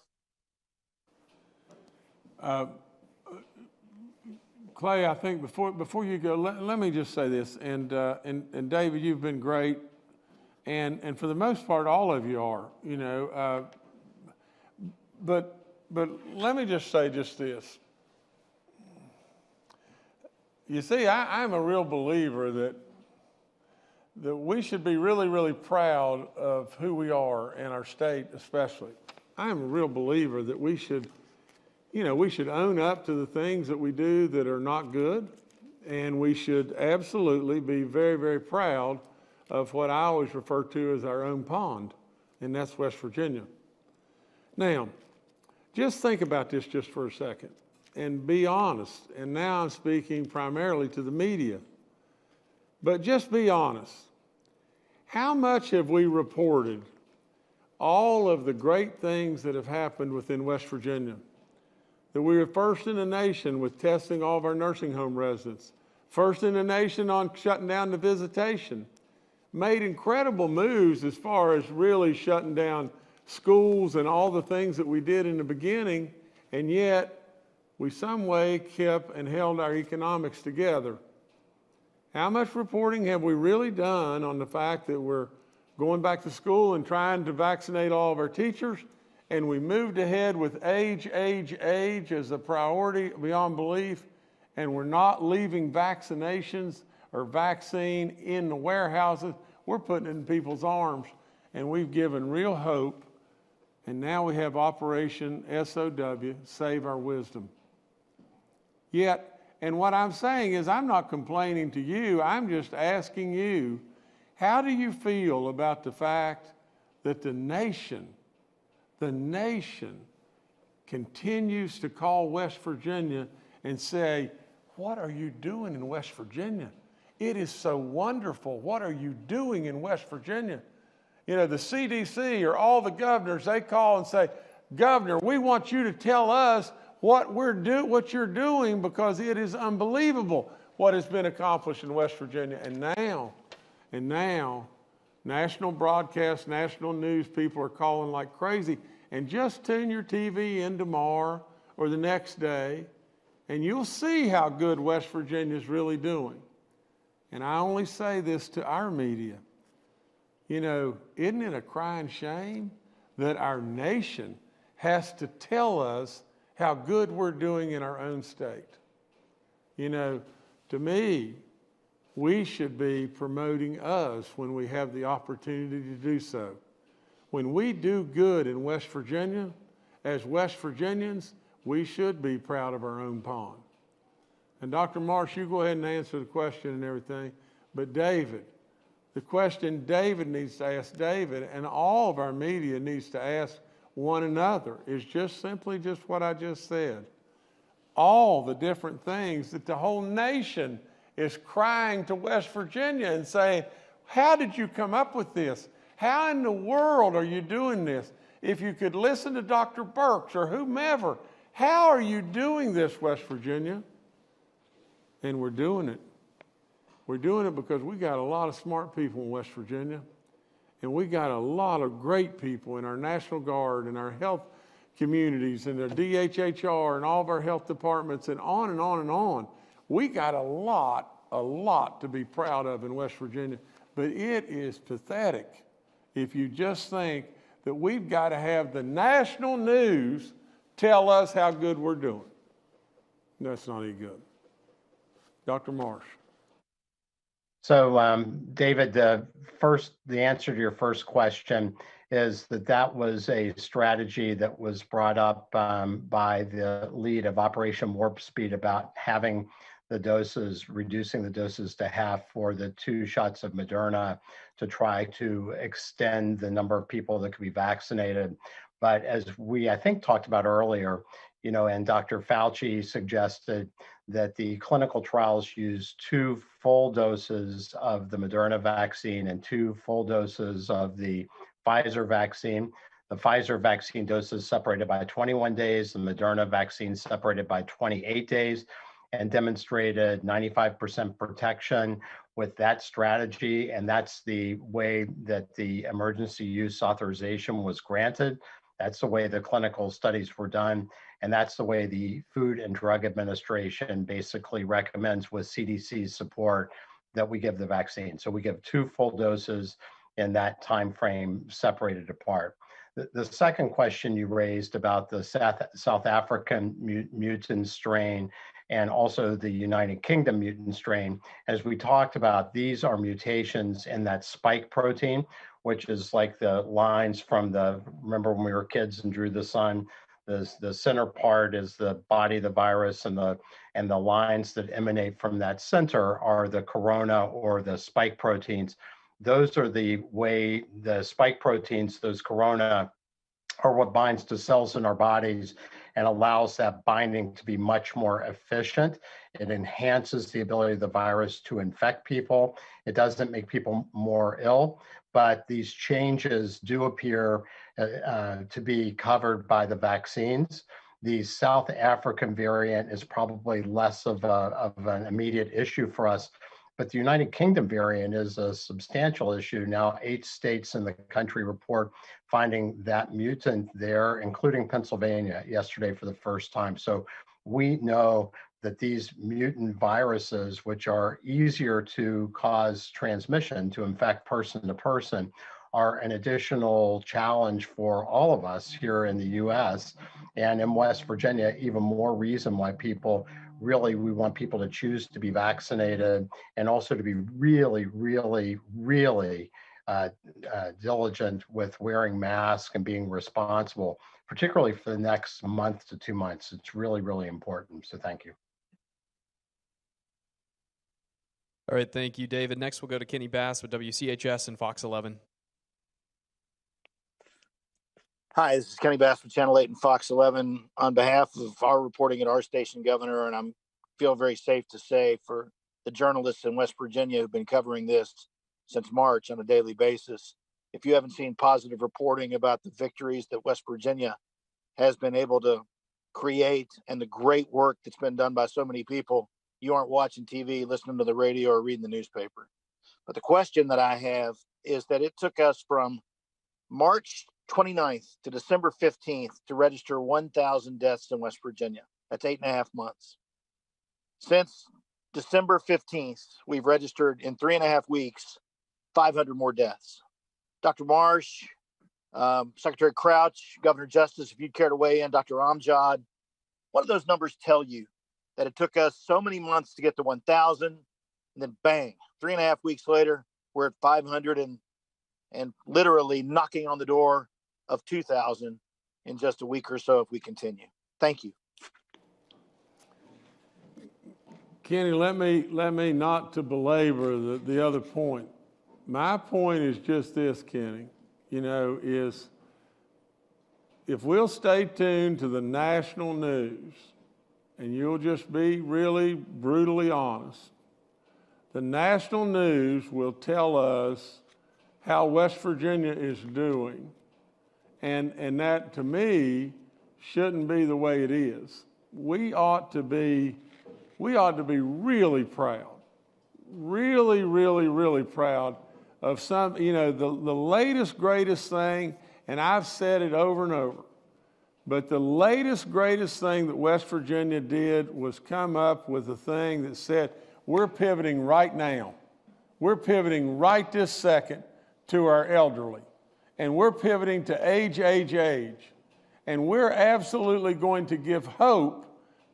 Clay, I think before you go, let me just say this, and David, you've been great, and for the most part, all of you are, but let me just say just this. You see, I'm a real believer that we should be really, really proud of who we are in our state, especially. I'm a real believer that we should own up to the things that we do that are not good, and we should absolutely be very, very proud of what I always refer to as our own pond, and that's West Virginia. Now, just think about this just for a second and be honest. And now I'm speaking primarily to the media, but just be honest. How much have we reported all of the great things that have happened within West Virginia? That we were first in the nation with testing all of our nursing home residents, first in the nation on shutting down the visitation, made incredible moves as far as really shutting down schools and all the things that we did in the beginning, and yet we some way kept and held our economics together. How much reporting have we really done on the fact that we're going back to school and trying to vaccinate all of our teachers, and we moved ahead with age as a priority beyond belief, and we're not leaving vaccinations or vaccine in the warehouses. We're putting it in people's arms, and we've given real hope, and now we have Operation SOW, Save Our Wisdom. Yet, and what I'm saying is I'm not complaining to you, I'm just asking you, how do you feel about the fact that the nation continues to call West Virginia and say, what are you doing in West Virginia? It is so wonderful. What are you doing in West Virginia? The CDC or all the governors, they call and say, Governor, we want you to tell us what you're doing, because it is unbelievable what has been accomplished in West Virginia. And now, national broadcast, national news people are calling like crazy. And just tune your TV in tomorrow or the next day, and you'll see how good West Virginia is really doing. And I only say this to our media. Isn't it a crying shame that our nation has to tell us how good we're doing in our own state? To me, we should be promoting us when we have the opportunity to do so. When we do good in West Virginia, as West Virginians, we should be proud of our own pond. And Dr. Marsh, you go ahead and answer the question and everything. But David, the question David needs to ask David, and all of our media needs to ask one another, is just simply just what I just said. All the different things that the whole nation is crying to West Virginia and saying, how did you come up with this? How in the world are you doing this? If you could listen to Dr. Birx or whomever, how are you doing this, West Virginia? And we're doing it. We're doing it because we got a lot of smart people in West Virginia. And we got a lot of great people in our National Guard and our health communities and our DHHR and all of our health departments and on and on and on. We got a lot to be proud of in West Virginia. But it is pathetic if you just think that we've got to have the national news tell us how good we're doing. That's not any good. Dr. Marsh. So, David, the answer to your first question is that was a strategy that was brought up by the lead of Operation Warp Speed about having the doses, reducing the doses to half for the 2 shots of Moderna to try to extend the number of people that could be vaccinated. But as we, I think, talked about earlier, and Dr. Fauci suggested that the clinical trials use 2 full doses of the Moderna vaccine and 2 full doses of the Pfizer vaccine. The Pfizer vaccine doses separated by 21 days, the Moderna vaccine separated by 28 days, and demonstrated 95% protection with that strategy. And that's the way that the emergency use authorization was granted. That's the way the clinical studies were done. And that's the way the Food and Drug Administration basically recommends, with CDC's support, that we give the vaccine. So we give 2 full doses in that time frame separated apart. The second question you raised about the South African mutant strain and also the United Kingdom mutant strain, as we talked about, these are mutations in that spike protein, which is like the lines from remember when we were kids and drew the sun? The center part is the body of the virus, and the lines that emanate from that center are the corona or the spike proteins. Those are the spike proteins, those corona, are what binds to cells in our bodies and allows that binding to be much more efficient. It enhances the ability of the virus to infect people. It doesn't make people more ill, but these changes do appear to be covered by the vaccines. The South African variant is probably less of an immediate issue for us, but the United Kingdom variant is a substantial issue. Now, 8 states in the country report finding that mutant there, including Pennsylvania yesterday for the first time. So we know that these mutant viruses, which are easier to cause transmission, to infect person to person, are an additional challenge for all of us here in the US. And in West Virginia, even more reason why we want people to choose to be vaccinated, and also to be really, really, really diligent with wearing masks and being responsible, particularly for the next month to 2 months. It's really, really important. So thank you. All right, thank you, David. Next, we'll go to Kenny Bass with WCHS and Fox 11. Hi, this is Kenny Bass from Channel 8 and Fox 11. On behalf of our reporting at our station, Governor, and I feel very safe to say for the journalists in West Virginia who've been covering this since March on a daily basis, if you haven't seen positive reporting about the victories that West Virginia has been able to create and the great work that's been done by so many people, you aren't watching TV, listening to the radio, or reading the newspaper. But the question that I have is that it took us from March 29th to December 15th to register 1,000 deaths in West Virginia. That's 8.5 months. Since December 15th, we've registered in 3.5 weeks 500 more deaths. Dr. Marsh, Secretary Crouch, Governor Justice, if you'd care to weigh in, Dr. Amjad, what do those numbers tell you? That it took us so many months to get to 1,000, and then bang, 3.5 weeks later, we're at 500 and literally knocking on the door of 2,000 in just a week or so if we continue. Thank you. Kenny, let me not to belabor the other point. My point is just this, Kenny, is if we'll stay tuned to the national news, and you'll just be really brutally honest, the national news will tell us how West Virginia is doing. And that, to me, shouldn't be the way it is. We ought to be we ought to be really proud, really, really, really proud of some, the latest, greatest thing, and I've said it over and over, but the latest, greatest thing that West Virginia did was come up with a thing that said, we're pivoting right now. We're pivoting right this second to our elderly. And we're pivoting to age. And we're absolutely going to give hope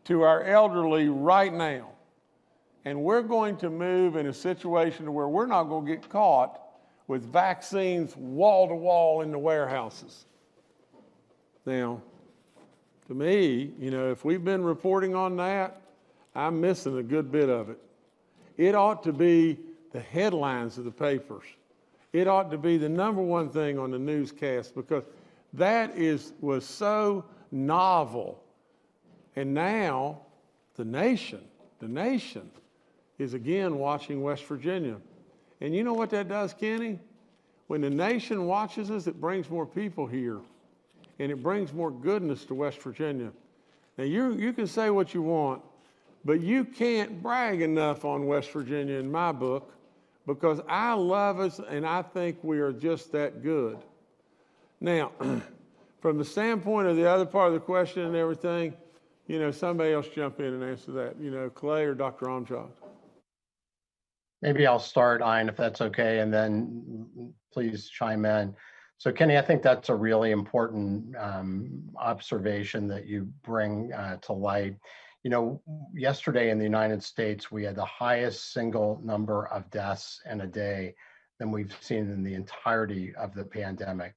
to our elderly right now. And we're going to move in a situation where we're not going to get caught with vaccines wall to wall in the warehouses. Now, to me, if we've been reporting on that, I'm missing a good bit of it. It ought to be the headlines of the papers. It ought to be the number one thing on the newscast because that was so novel. And now the nation is again watching West Virginia. And you know what that does, Kenny? When the nation watches us, it brings more people here. And it brings more goodness to West Virginia. Now, you can say what you want, but you can't brag enough on West Virginia in my book because I love us and I think we are just that good. Now, from the standpoint of the other part of the question and everything, somebody else jump in and answer that, Clay or Dr. Amjad. Maybe I'll start, Ian, if that's okay, and then please chime in. So, Kenny, I think that's a really important observation that you bring to light. Yesterday in the United States, we had the highest single number of deaths in a day than we've seen in the entirety of the pandemic.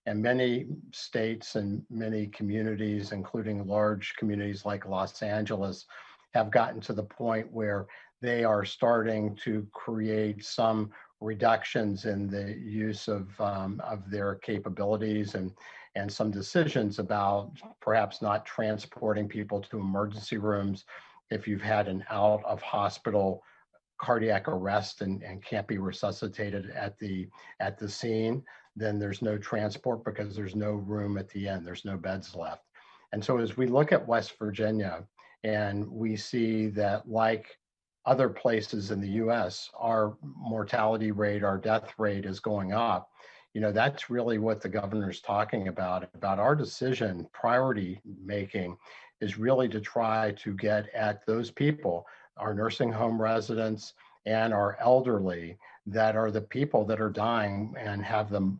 And many states and many communities, including large communities like Los Angeles, have gotten to the point where they are starting to create some reductions in the use of their capabilities and some decisions about perhaps not transporting people to emergency rooms if you've had an out of hospital cardiac arrest and can't be resuscitated at the scene, then there's no transport because there's no room at the end, there's no beds left. And so as we look at West Virginia and we see that, like other places in the US, our mortality rate, our death rate is going up, that's really what the governor's talking about our decision, priority making is really to try to get at those people, our nursing home residents and our elderly, that are the people that are dying and have the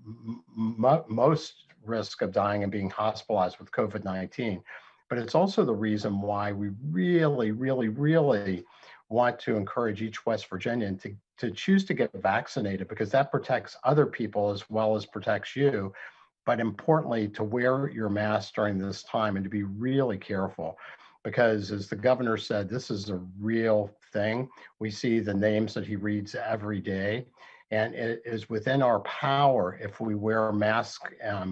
most risk of dying and being hospitalized with COVID-19. But it's also the reason why we really, really, really want to encourage each West Virginian to choose to get vaccinated, because that protects other people as well as protects you. But importantly, to wear your mask during this time and to be really careful, because as the governor said, this is a real thing. We see the names that he reads every day, and it is within our power if we wear a mask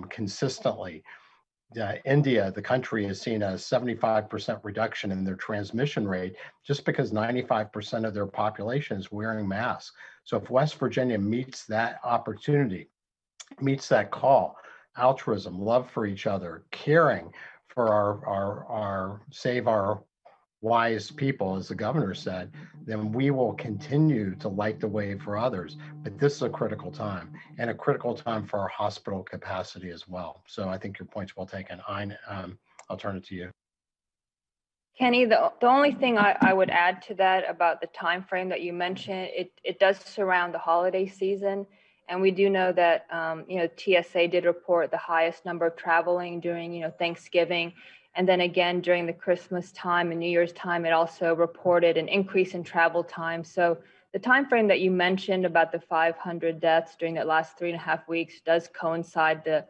consistently. India, the country, has seen a 75% reduction in their transmission rate just because 95% of their population is wearing masks. So if West Virginia meets that opportunity, meets that call, altruism, love for each other, caring for our save our wise people, as the governor said, then we will continue to light the way for others. But this is a critical time, and a critical time for our hospital capacity as well. So I think your point's well taken. I'll turn it to you. Kenny, the only thing I would add to that about the time frame that you mentioned, it does surround the holiday season. And we do know that, TSA did report the highest number of traveling during, Thanksgiving. And then again, during the Christmas time and New Year's time, it also reported an increase in travel time. So the time frame that you mentioned about the 500 deaths during that last 3.5 weeks does coincide the,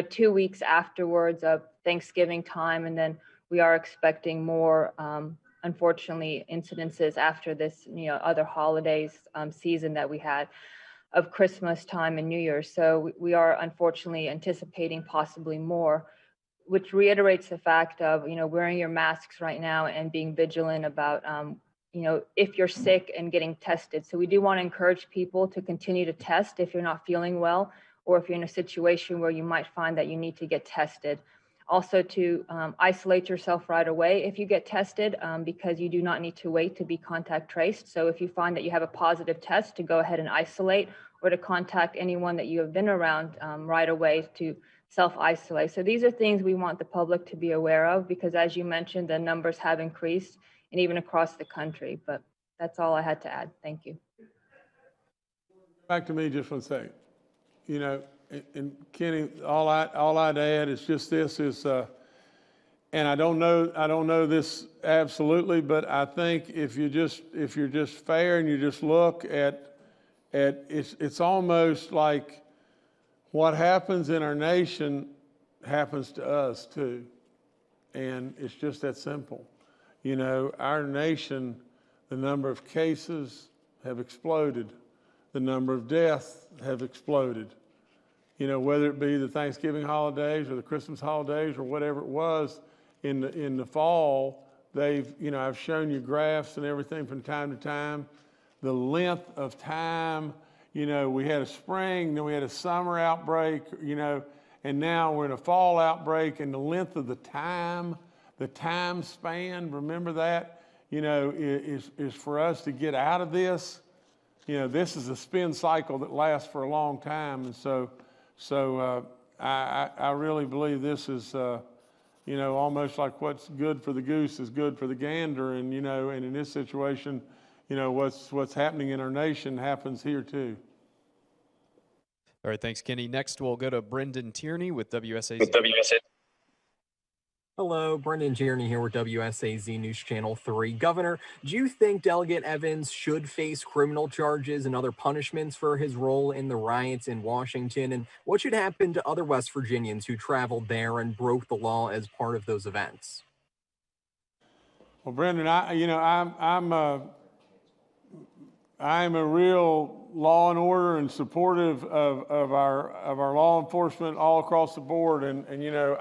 2 weeks afterwards of Thanksgiving time. And then we are expecting more, unfortunately, incidences after this, other holidays season that we had of Christmas time and New Year's. So we are unfortunately anticipating possibly more, which reiterates the fact of, wearing your masks right now and being vigilant about, if you're sick and getting tested. So we do want to encourage people to continue to test if you're not feeling well, or if you're in a situation where you might find that you need to get tested. Also to isolate yourself right away if you get tested, because you do not need to wait to be contact traced. So if you find that you have a positive test, to go ahead and isolate, or to contact anyone that you have been around right away to self-isolate. So these are things we want the public to be aware of, because as you mentioned, the numbers have increased, and even across the country. But that's all I had to add. Thank you. Back to me just 1 second. You know, and Kenny, all I'd add is just this is, and I don't know this absolutely, but I think if you're just fair and you just look at it's almost like what happens in our nation happens to us too, and it's just that simple. You know, our nation, the number of cases have exploded, the number of deaths have exploded. You know, whether it be the Thanksgiving holidays or the Christmas holidays or whatever it was in the fall, I've shown you graphs and everything from time to time. The length of time, you know, we had a spring, then we had a summer outbreak, you know, and now we're in a fall outbreak, and the length of the time span, remember that, you know, is for us to get out of this. You know, this is a spin cycle that lasts for a long time, and so I really believe this is, you know, almost like what's good for the goose is good for the gander, and you know, and in this situation, you know, what's happening in our nation happens here too. All right, thanks, Kenny. Next, we'll go to Brendan Tierney with WSAZ. Hello, Brendan Tierney here with WSAZ News Channel 3. Governor, do you think Delegate Evans should face criminal charges and other punishments for his role in the riots in Washington? And what should happen to other West Virginians who traveled there and broke the law as part of those events? Well, Brendan, I'm a real law and order and supportive of our law enforcement all across the board, and you know,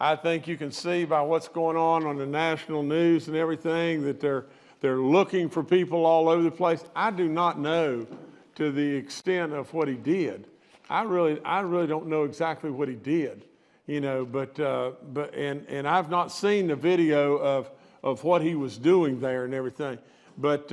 I think you can see by what's going on the national news and everything that they're looking for people all over the place. I do not know to the extent of what he did. I really don't know exactly what he did, you know. But I've not seen the video of what he was doing there and everything. But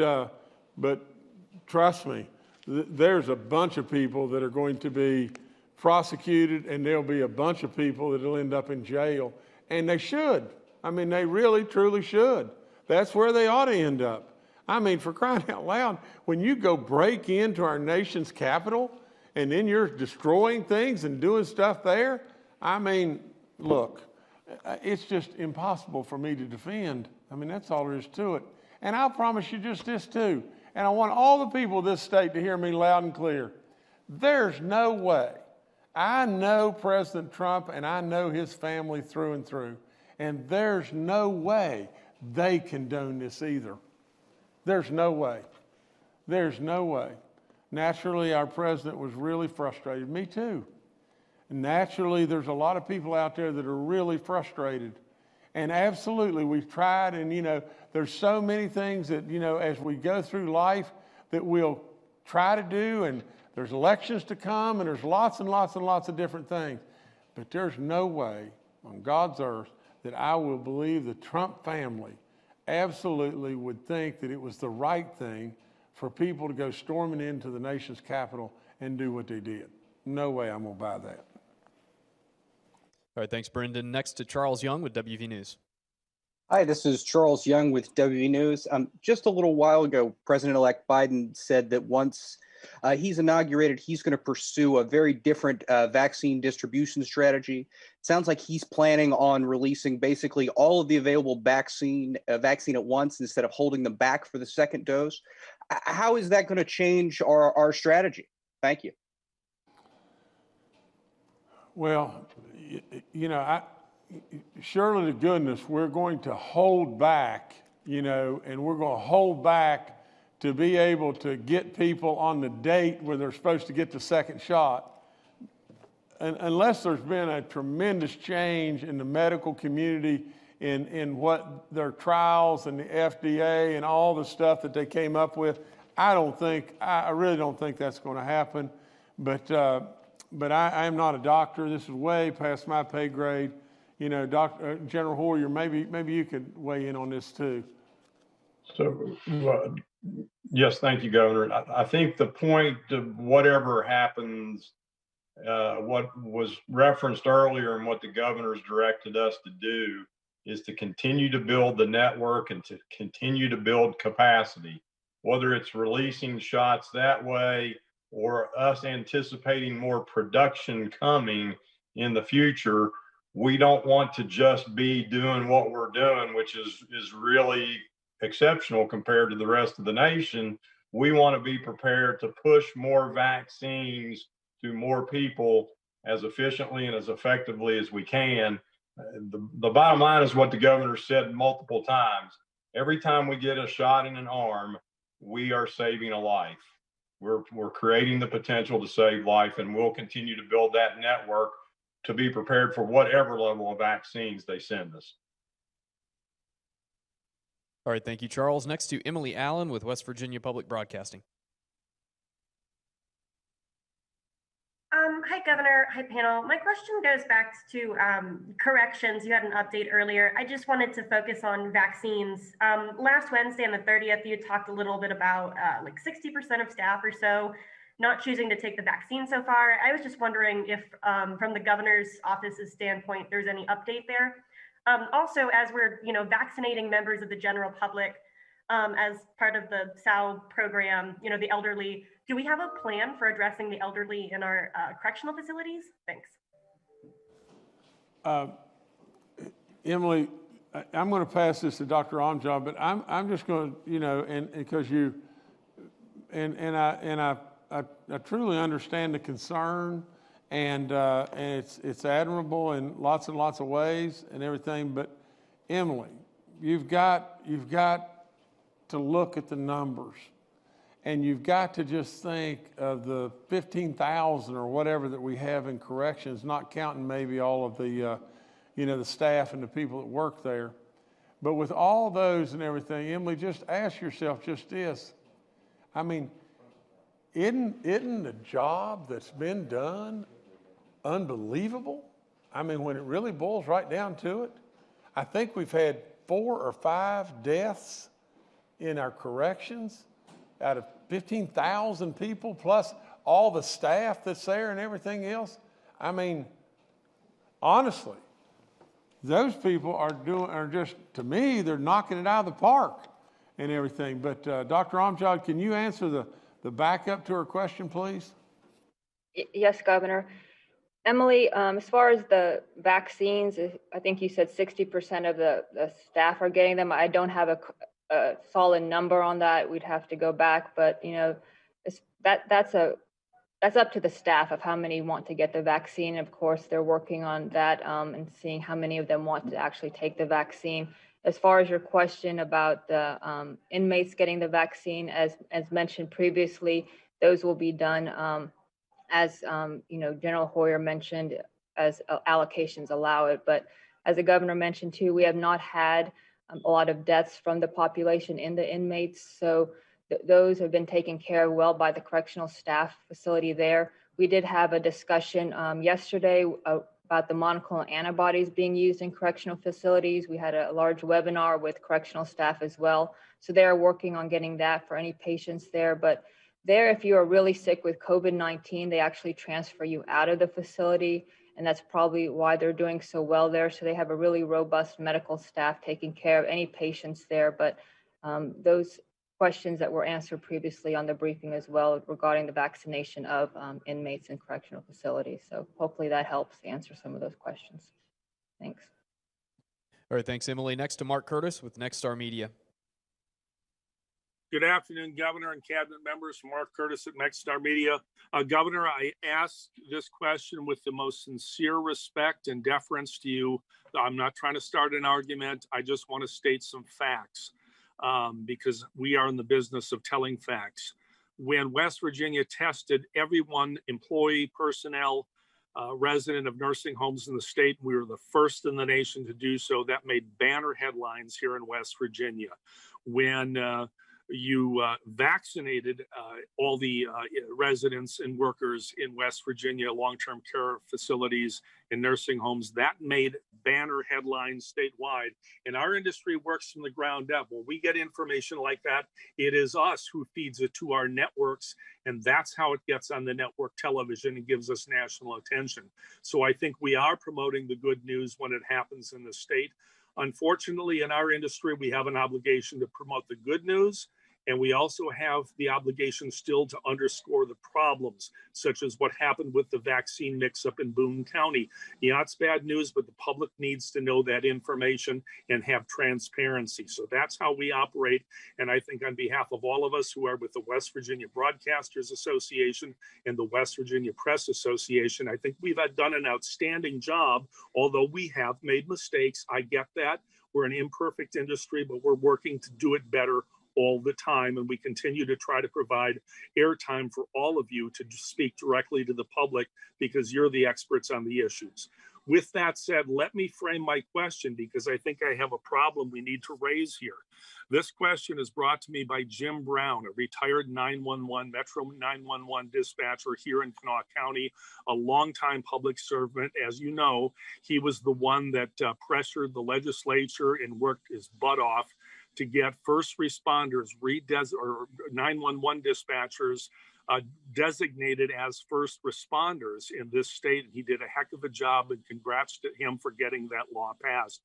trust me, there's a bunch of people that are going to be prosecuted, and there'll be a bunch of people that will end up in jail, and they should. I mean, they really, truly should. That's where they ought to end up. I mean, for crying out loud, when you go break into our nation's capital, and then you're destroying things and doing stuff there, I mean, look, it's just impossible for me to defend. I mean, that's all there is to it. And I'll promise you just this too, and I want all the people of this state to hear me loud and clear. There's no way. I know President Trump, and I know his family through and through, and there's no way they condone this either. There's no way. There's no way. Naturally, our president was really frustrated. Me too. And naturally, there's a lot of people out there that are really frustrated. And absolutely, we've tried, and you know, there's so many things that, you know, as we go through life that we'll try to do, and there's elections to come, and there's lots and lots and lots of different things. But there's no way on God's earth that I will believe the Trump family absolutely would think that it was the right thing for people to go storming into the nation's capital and do what they did. No way I'm going to buy that. All right, thanks, Brendan. Next to Charles Young with WV News. Hi, this is Charles Young with WV News. Just a little while ago, President-elect Biden said that once he's inaugurated, he's going to pursue a very different vaccine distribution strategy. It sounds like he's planning on releasing basically all of the available vaccine at once instead of holding them back for the second dose. How is that going to change our strategy? Thank you. Well, you know, surely to goodness, we're going to hold back, you know, and we're going to hold back to be able to get people on the date where they're supposed to get the second shot. And unless there's been a tremendous change in the medical community in what their trials and the FDA and all the stuff that they came up with, I really don't think that's going to happen. But I am not a doctor. This is way past my pay grade. you know, General Hoyer, maybe you could weigh in on this too. So, yes, thank you, Governor. I think the point of whatever happens, what was referenced earlier and what the governor's directed us to do is to continue to build the network and to continue to build capacity, whether it's releasing shots that way or us anticipating more production coming in the future. We don't want to just be doing what we're doing, which is really exceptional compared to the rest of the nation. We want to be prepared to push more vaccines to more people as efficiently and as effectively as we can. The bottom line is what the governor said multiple times. Every time we get a shot in an arm, we are saving a life. We're creating the potential to save life, and we'll continue to build that network to be prepared for whatever level of vaccines they send us. All right, thank you, Charles. Next to Emily Allen with West Virginia Public Broadcasting. Hi, Governor. Hi, panel. My question goes back to corrections. You had an update earlier. I just wanted to focus on vaccines. Last Wednesday on the 30th, you talked a little bit about like 60% of staff or so not choosing to take the vaccine so far. I was just wondering if from the governor's office's standpoint, there's any update there. Also, as we're vaccinating members of the general public as part of the SAL program, the elderly, do we have a plan for addressing the elderly in our correctional facilities? Thanks. Emily, I'm going to pass this to Dr. Amjad, but I'm just going to, and because you, and I truly understand the concern, and it's admirable in lots and lots of ways and everything. But Emily, you've got to look at the numbers. And you've got to just think of the 15,000 or whatever that we have in corrections, not counting maybe all of the, the staff and the people that work there. But with all those and everything, Emily, just ask yourself just this. I mean, isn't the job that's been done unbelievable? I mean, when it really boils right down to it, I think we've had 4 or 5 deaths in our corrections out of 15,000 people, plus all the staff that's there and everything else. I mean, honestly, those people are just, to me, they're knocking it out of the park and everything. But Dr. Amjad, can you answer the backup to her question, please? Yes, Governor. Emily, as far as the vaccines, I think you said 60% of the staff are getting them. I don't have a solid number on that. We'd have to go back, but that's up to the staff of how many want to get the vaccine. Of course, they're working on that and seeing how many of them want to actually take the vaccine. As far as your question about the inmates getting the vaccine, as mentioned previously, those will be done as General Hoyer mentioned, as allocations allow it. But as the governor mentioned too, we have not had a lot of deaths from the population in the inmates. So those have been taken care of well by the correctional staff facility there. We did have a discussion yesterday about the monoclonal antibodies being used in correctional facilities. We had a large webinar with correctional staff as well. So they're working on getting that for any patients there. But there, if you are really sick with COVID-19, they actually transfer you out of the facility. And that's probably why they're doing so well there. So they have a really robust medical staff taking care of any patients there. But those questions that were answered previously on the briefing as well regarding the vaccination of inmates in correctional facilities. So hopefully that helps answer some of those questions. Thanks. All right, thanks, Emily. Next to Mark Curtis with Nexstar Media. Good afternoon, Governor and Cabinet members. Mark Curtis at Nexstar Media. Governor, I ask this question with the most sincere respect and deference to you. I'm not trying to start an argument. I just want to state some facts because we are in the business of telling facts. When West Virginia tested everyone, employee, personnel, resident of nursing homes in the state, we were the first in the nation to do so. That made banner headlines here in West Virginia. When you vaccinated all the residents and workers in West Virginia, long-term care facilities and nursing homes, that made banner headlines statewide. And our industry works from the ground up. When we get information like that, it is us who feeds it to our networks. And that's how it gets on the network television and gives us national attention. So I think we are promoting the good news when it happens in the state. Unfortunately, in our industry, we have an obligation to promote the good news. And we also have the obligation still to underscore the problems, such as what happened with the vaccine mix-up in Boone County. Yeah, it's bad news, but the public needs to know that information and have transparency. So that's how we operate. And I think on behalf of all of us who are with the West Virginia Broadcasters Association and the West Virginia Press Association, I think we've done an outstanding job, although we have made mistakes. I get that. We're an imperfect industry, but we're working to do it better all the time, and we continue to try to provide airtime for all of you to speak directly to the public because you're the experts on the issues. With that said, let me frame my question because I think I have a problem we need to raise here. This question is brought to me by Jim Brown, a retired 911 Metro 911 dispatcher here in Kanawha County, a longtime public servant. As you know, he was the one that pressured the legislature and worked his butt off to get first responders, or 911 dispatchers designated as first responders in this state. He did a heck of a job, and congrats to him for getting that law passed.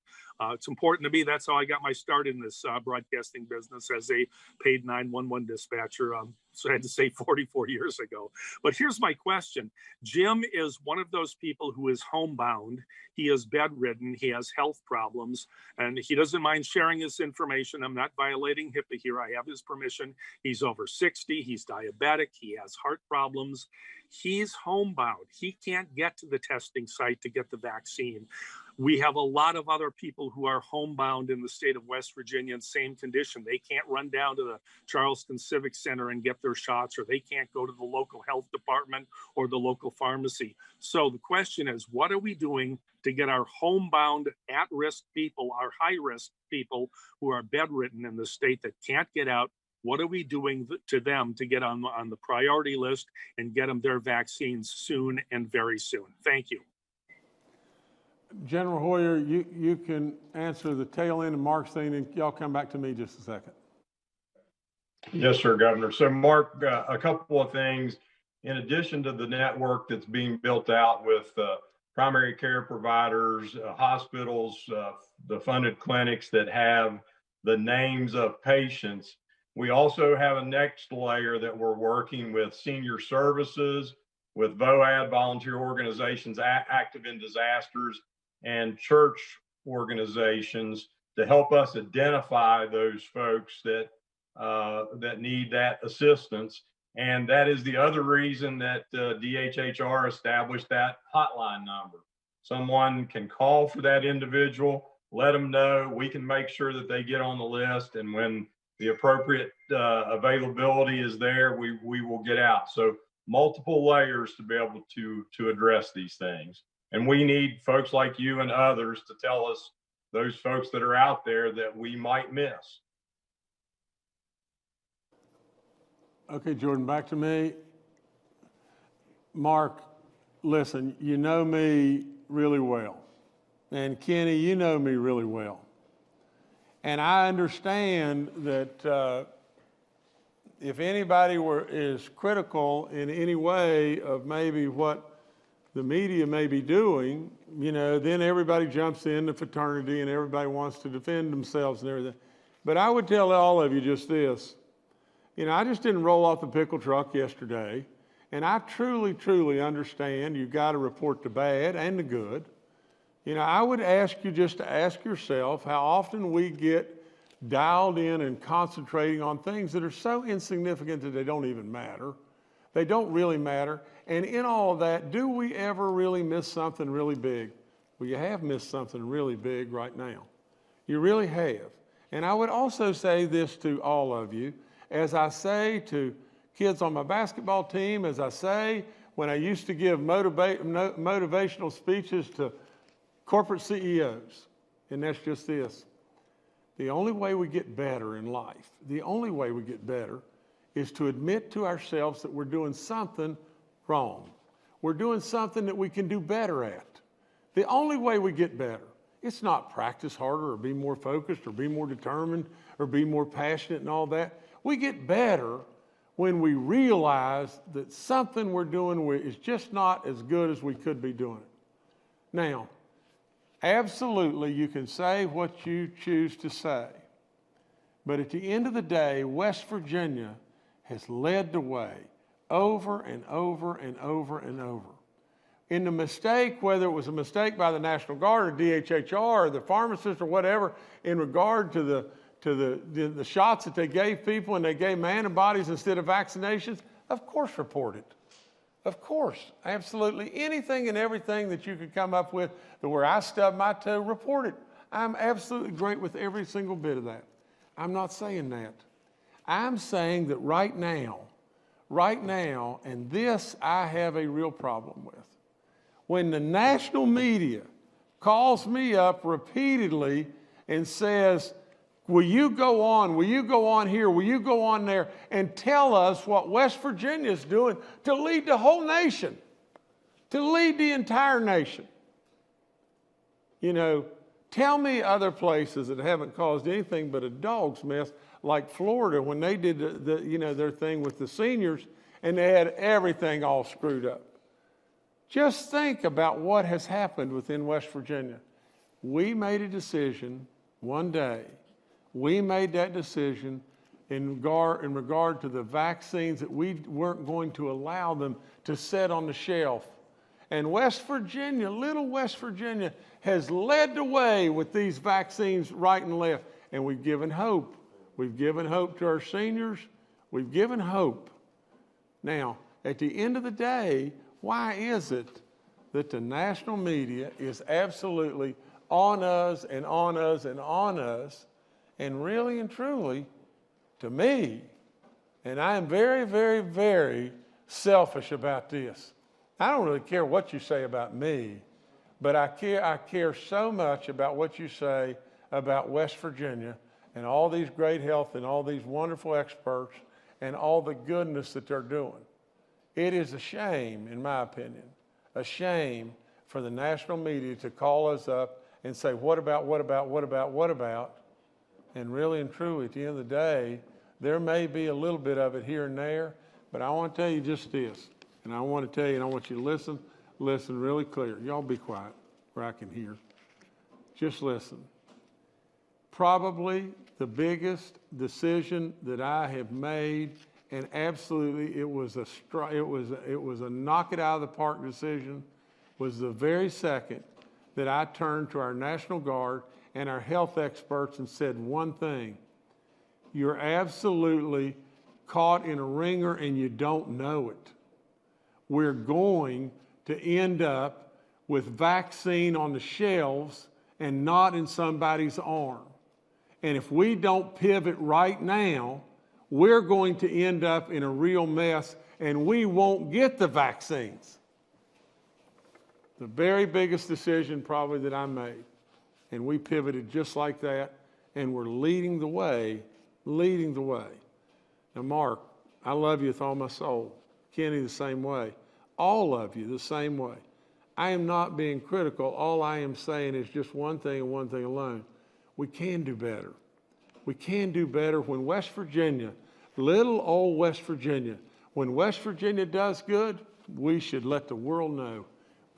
It's important to me. That's how I got my start in this broadcasting business as a paid 911 dispatcher. So I had to say 44 years ago. But here's my question. Jim is one of those people who is homebound. He is bedridden. He has health problems, and he doesn't mind sharing his information. I'm not violating HIPAA here. I have his permission. He's over 60. He's diabetic. He has heart problems. He's homebound. He can't get to the testing site to get the vaccine. We have a lot of other people who are homebound in the state of West Virginia in same condition. They can't run down to the Charleston Civic Center and get their shots, or they can't go to the local health department or the local pharmacy. So the question is, what are we doing to get our homebound at-risk people, our high-risk people who are bedridden in the state that can't get out? What are we doing to them to get on the priority list and get them their vaccines soon and very soon? Thank you. General Hoyer, you can answer the tail end of Mark's thing, and y'all come back to me just a second. Yes, sir, Governor. So, Mark, a couple of things. In addition to the network that's being built out with primary care providers, hospitals, the funded clinics that have the names of patients, we also have a next layer that we're working with senior services, with VOAD, volunteer organizations active in disasters, and church organizations to help us identify those folks that need that assistance. And that is the other reason that DHHR established that hotline number. Someone can call for that individual, let them know, we can make sure that they get on the list, and when the appropriate availability is there, we will get out. So multiple layers to be able to address these things. And we need folks like you and others to tell us those folks that are out there that we might miss. Okay, Jordan, back to me. Mark, listen, you know me really well. And Kenny, you know me really well. And I understand that if anybody is critical in any way of maybe what the media may be doing, then everybody jumps in the fraternity and everybody wants to defend themselves and everything. But I would tell all of you just this. I just didn't roll off the pickle truck yesterday, and I truly, truly understand you've got to report the bad and the good. I would ask you just to ask yourself how often we get dialed in and concentrating on things that are so insignificant that they don't even matter. They don't really matter. And in all of that, do we ever really miss something really big? Well, you have missed something really big right now. You really have. And I would also say this to all of you, as I say to kids on my basketball team, as I say when I used to give motivational speeches to corporate CEOs, and that's just this. The only way we get better in life, the only way we get better is to admit to ourselves that we're doing something wrong. We're doing something that we can do better at. The only way we get better It's not practice harder or be more focused or be more determined or be more passionate and all that. We get better when we realize that something we're doing is just not as good as we could be doing it. Now, absolutely, you can say what you choose to say. But at the end of the day, West Virginia has led the way over and over and over and over. In the mistake, whether it was a mistake by the National Guard or DHHR or the pharmacist or whatever, in regard to the shots that they gave people and they gave antibodies instead of vaccinations, of course report it. Of course, absolutely. Anything and everything that you could come up with that where I stub my toe, report it. I'm absolutely great with every single bit of that. I'm not saying that. I'm saying that right now, and this I have a real problem with. When the national media calls me up repeatedly and says, will you go on here, will you go on there and tell us what West Virginia is doing to lead the whole nation, to lead the entire nation? You know, tell me other places that haven't caused anything but a dog's mess, like Florida when they did their thing with the seniors and they had everything all screwed up. Just think about what has happened within West Virginia. We made a decision one day. We made that decision in regard to the vaccines that we weren't going to allow them to sit on the shelf. And West Virginia, little West Virginia, has led the way with these vaccines right and left. And we've given hope. We've given hope to our seniors. We've given hope. Now, at the end of the day, why is it that the national media is absolutely on us and on us and on us? And really and truly, to me, and I am very, very, very selfish about this. I don't really care what you say about me, but I care so much about what you say about West Virginia and all these great health and all these wonderful experts and all the goodness that they're doing. It is a shame, in my opinion, a shame for the national media to call us up and say, what about? And really and truly, at the end of the day, there may be a little bit of it here and there, but I want to tell you just this. And I want to tell you, and I want you to listen really clear. Y'all be quiet where I can hear. Just listen. Probably the biggest decision that I have made, and absolutely it was a knock it out of the park decision, was the very second that I turned to our National Guard and our health experts and said one thing: you're absolutely caught in a ringer and you don't know it. We're going to end up with vaccine on the shelves and not in somebody's arm. And if we don't pivot right now, we're going to end up in a real mess and we won't get the vaccines. The very biggest decision probably that I made. And we pivoted just like that, and we're leading the way. Now, Mark, I love you with all my soul. Kenny, the same way. All of you, the same way. I am not being critical. All I am saying is just one thing and one thing alone. We can do better. We can do better when West Virginia, little old West Virginia, when West Virginia does good, we should let the world know.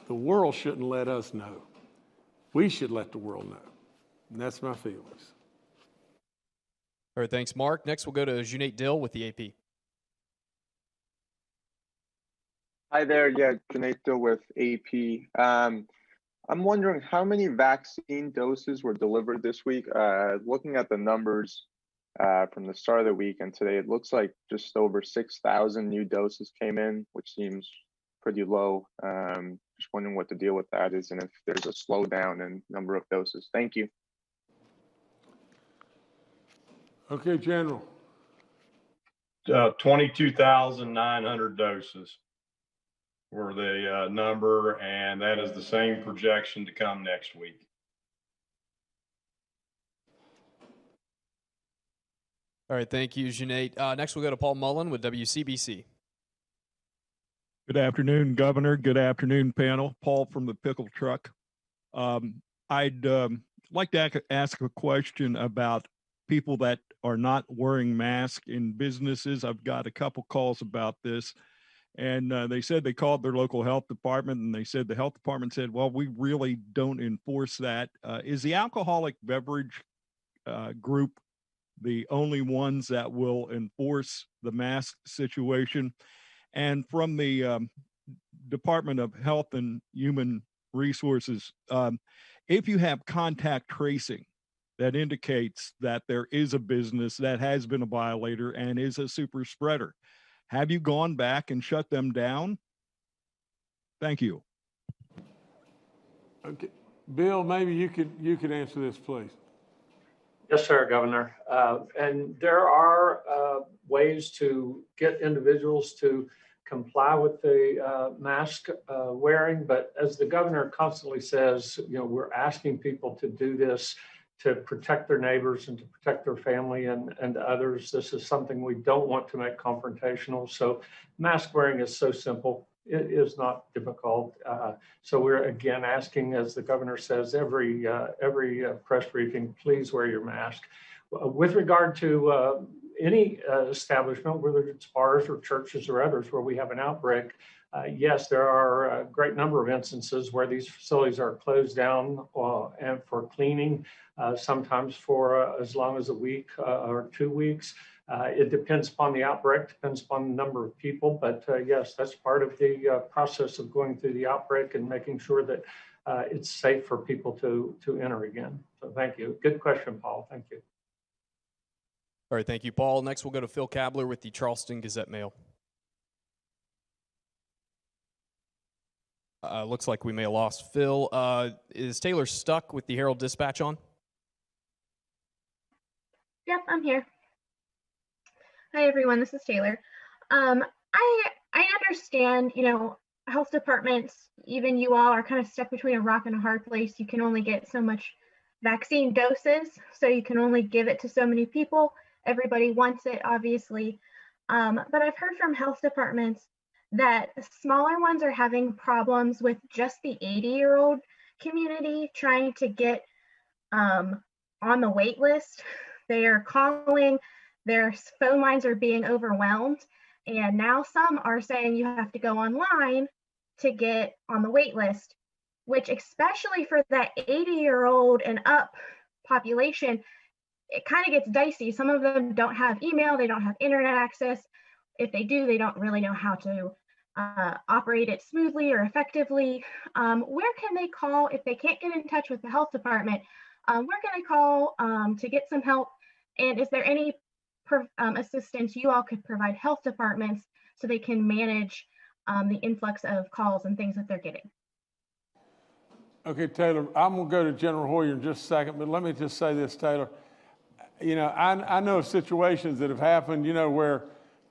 The world shouldn't let us know. We should let the world know. And that's my feelings. All right, thanks, Mark. Next, we'll go to Junaid Dill with the AP. Hi there. Yeah, Junaid Dill with AP. I'm wondering how many vaccine doses were delivered this week. Looking at the numbers from the start of the week and today, it looks like just over 6,000 new doses came in, which seems pretty low. Just wondering what the deal with that is and if there's a slowdown in number of doses. Thank you. Okay, General. 22,900 doses were the number, and that is the same projection to come next week. All right, thank you, Junaid. Next, we'll go to Paul Mullen with WCBC. Good afternoon, Governor. Good afternoon, panel. Paul from the Pickle Truck. I I'd like to ask a question about people that are not wearing masks in businesses. I've got a couple calls about this. And they said they called their local health department, and they said the health department said, well, we really don't enforce that. Is the alcoholic beverage group the only ones that will enforce the mask situation? And from the Department of Health and Human Resources, if you have contact tracing that indicates that there is a business that has been a violator and is a super spreader, have you gone back and shut them down? Thank you. Okay, Bill, maybe you could answer this, please. Yes, sir, Governor. And there are ways to get individuals to comply with the mask wearing, but as the governor constantly says, we're asking people to do this to protect their neighbors and to protect their family and others. This is something we don't want to make confrontational. So mask wearing is so simple. It is not difficult. So we're again asking, as the governor says, every press briefing, please wear your mask. With regard to any establishment, whether it's bars or churches or others where we have an outbreak, yes, there are a great number of instances where these facilities are closed down and for cleaning, sometimes for as long as a week or 2 weeks. It depends upon the outbreak, depends upon the number of people, but yes, that's part of the process of going through the outbreak and making sure that it's safe for people to enter again. So thank you. Good question, Paul. Thank you. All right, thank you, Paul. Next, we'll go to Phil Kabler with the Charleston Gazette-Mail. Looks like we may have lost Phil. Is Taylor stuck with the Herald-Dispatch on? Yep, I'm here. Hi, everyone. This is Taylor. I understand, health departments, even you all are kind of stuck between a rock and a hard place. You can only get so much vaccine doses, so you can only give it to so many people. Everybody wants it, obviously. But I've heard from health departments that smaller ones are having problems with just the 80-year-old community trying to get on the wait list. They are calling, their phone lines are being overwhelmed, and now some are saying you have to go online to get on the wait list, which especially for that 80-year-old and up population, it kind of gets dicey. Some of them don't have email, they don't have internet access. If they do, they don't really know how to operate it smoothly or effectively. Where can they call if they can't get in touch with the health department? Where can they call to get some help? And is there any assistance you all could provide health departments so they can manage the influx of calls and things that they're getting? Okay, Taylor, I'm going to go to General Hoyer in just a second, but let me just say this, Taylor. I know of situations that have happened, where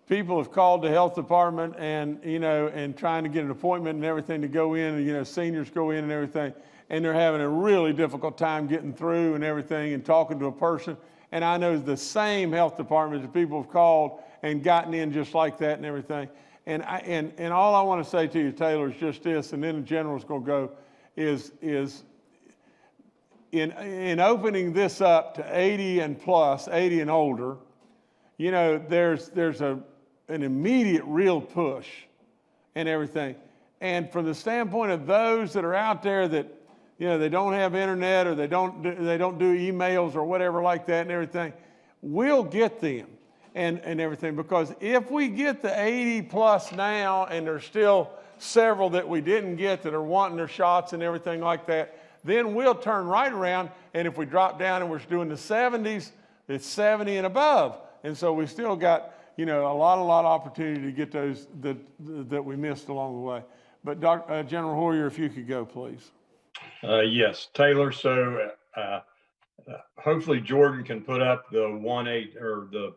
people have called the health department and trying to get an appointment and everything to go in, and, seniors go in and everything, and they're having a really difficult time getting through and everything and talking to a person. And I know the same health departments that people have called and gotten in just like that and everything. And all I want to say to you, Taylor, is just this, and then the general's going to go, is in opening this up to 80 and plus, 80 and older, there's an immediate real push and everything. And from the standpoint of those that are out there that, they don't have internet or they don't do emails or whatever like that and everything, we'll get them and everything. Because if we get the 80 plus now and there's still several that we didn't get that are wanting their shots and everything like that, then we'll turn right around, and if we drop down and we're doing the 70s, it's 70 and above. And so we still got, a lot of opportunity to get those that we missed along the way. But General Hoyer, if you could go, please. Yes, Taylor. So hopefully Jordan can put up the 1-8 or the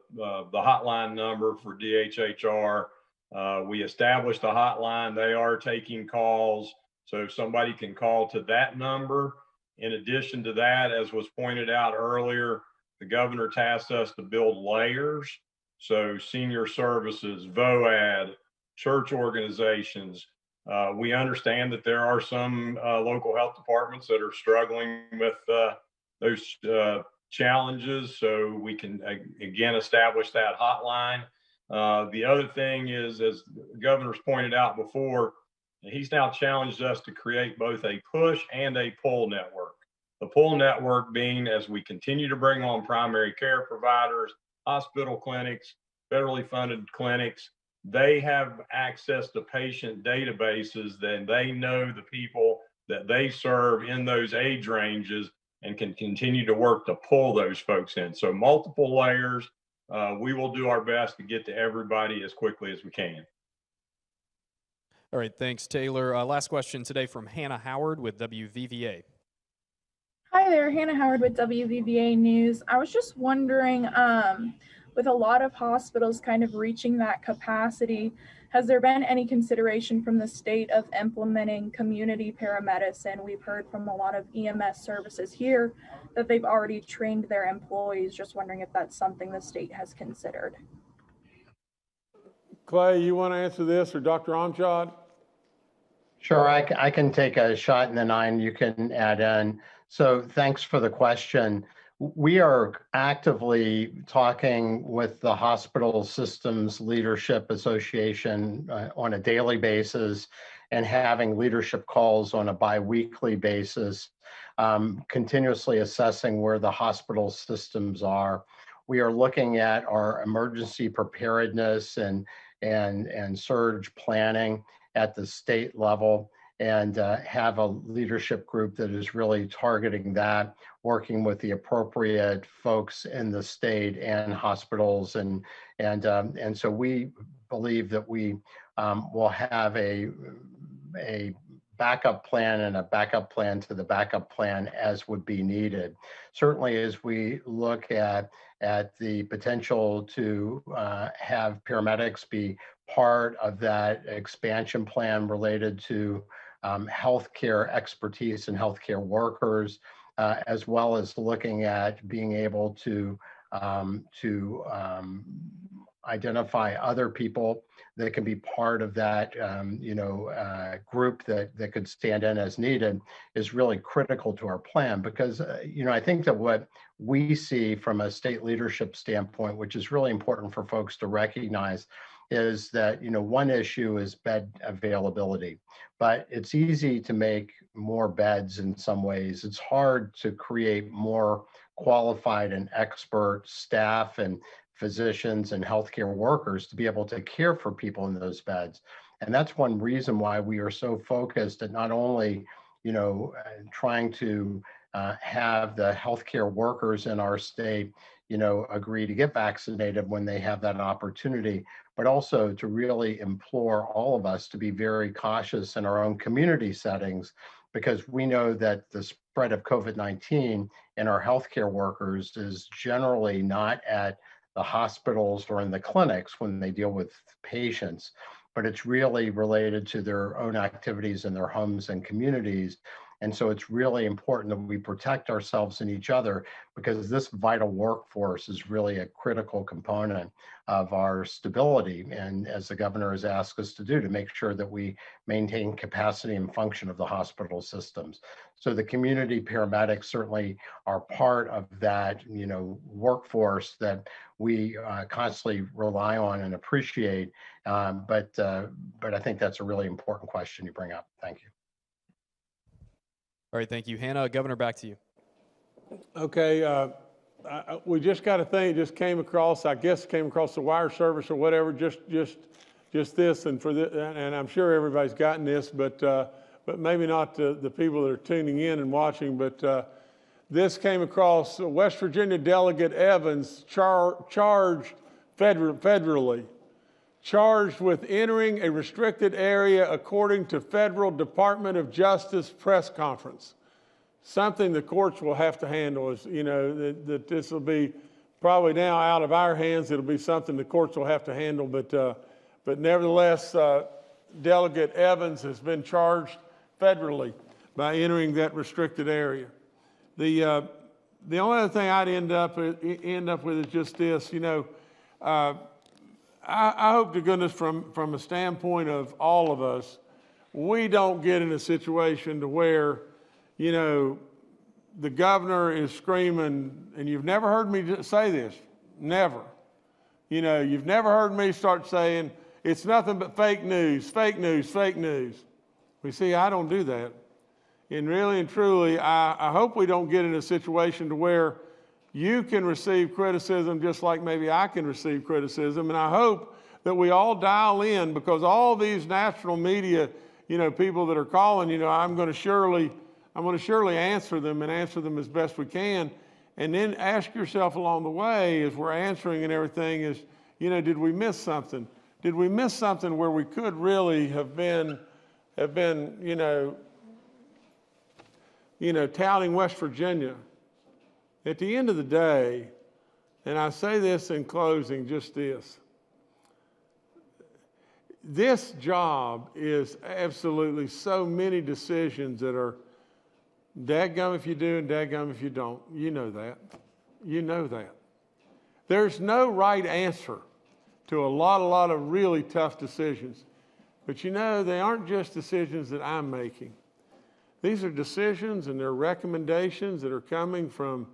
hotline number for DHHR. We established a hotline. They are taking calls. So if somebody can call to that number. In addition to that, as was pointed out earlier, the governor tasked us to build layers. So senior services, VOAD, church organizations, We understand that there are some local health departments that are struggling with those challenges, so we can again establish that hotline. The other thing is, as the governor's pointed out before, he's now challenged us to create both a push and a pull network. The pull network being, as we continue to bring on primary care providers, hospital clinics, federally funded clinics, they have access to patient databases, then they know the people that they serve in those age ranges and can continue to work to pull those folks in. So multiple layers. We will do our best to get to everybody as quickly as we can. All right, thanks, Taylor. Last question today from Hannah Howard with WVVA. Hi there, Hannah Howard with WVVA News. I was just wondering, with a lot of hospitals kind of reaching that capacity, has there been any consideration from the state of implementing community paramedicine? We've heard from a lot of EMS services here that they've already trained their employees. Just wondering if that's something the state has considered. Clay, you want to answer this, or Dr. Amjad? Sure, I can take a shot, and then you can add in. So thanks for the question. We are actively talking with the Hospital Systems Leadership Association on a daily basis and having leadership calls on a biweekly basis, continuously assessing where the hospital systems are. We are looking at our emergency preparedness and surge planning at the state level, and have a leadership group that is really targeting that, working with the appropriate folks in the state and hospitals, and so we believe that we will have a backup plan and a backup plan to the backup plan as would be needed. Certainly, as we look at the potential to have paramedics be part of that expansion plan related to healthcare expertise and healthcare workers, as well as looking at being able to identify other people that can be part of that group that could stand in as needed, is really critical to our plan. Because I think that what we see from a state leadership standpoint, which is really important for folks to recognize, is that one issue is bed availability, but it's easy to make more beds in some ways. It's hard to create more qualified and expert staff and physicians and healthcare workers to be able to care for people in those beds. And that's one reason why we are so focused at not only trying to have the healthcare workers in our state agree to get vaccinated when they have that opportunity, but also to really implore all of us to be very cautious in our own community settings, because we know that the spread of COVID-19 in our healthcare workers is generally not at the hospitals or in the clinics when they deal with patients, but it's really related to their own activities in their homes and communities. And so it's really important that we protect ourselves and each other, because this vital workforce is really a critical component of our stability. And as the governor has asked us to do, to make sure that we maintain capacity and function of the hospital systems. So the community paramedics certainly are part of that, workforce that we constantly rely on and appreciate. But I think that's a really important question you bring up. Thank you. All right, thank you. Hannah, Governor, back to you. Okay, we just got a thing that just came across, came across the wire service or whatever, just this, and and I'm sure everybody's gotten this, but maybe not the people that are tuning in and watching, but this came across. West Virginia Delegate Evans charged federally, charged with entering a restricted area according to Federal Department of Justice press conference. Something the courts will have to handle is, that this will be probably now out of our hands. It'll be something the courts will have to handle, but nevertheless, Delegate Evans has been charged federally by entering that restricted area. The only other thing I'd end up with is just this, I hope to goodness from a standpoint of all of us, we don't get in a situation to where, you know, the governor is screaming, and you've never heard me say this, never. You know, you've never heard me start saying, it's nothing but fake news, fake news, fake news. We see, I don't do that. And really and truly, I hope we don't get in a situation to where you can receive criticism just like maybe I can receive criticism. And I hope that we all dial in, because all these national media, you know, people that are calling, you know, I'm going to surely answer them and answer them as best we can. And then ask yourself along the way, as we're answering and everything, is, you know, did we miss something? Did we miss something where we could really have been, you know, touting West Virginia? At the end of the day, and I say this in closing, just this job is absolutely so many decisions that are dadgum if you do and dadgum if you don't. You know that. You know that. There's no right answer to a lot of really tough decisions. But you know, they aren't just decisions that I'm making. These are decisions and they're recommendations that are coming from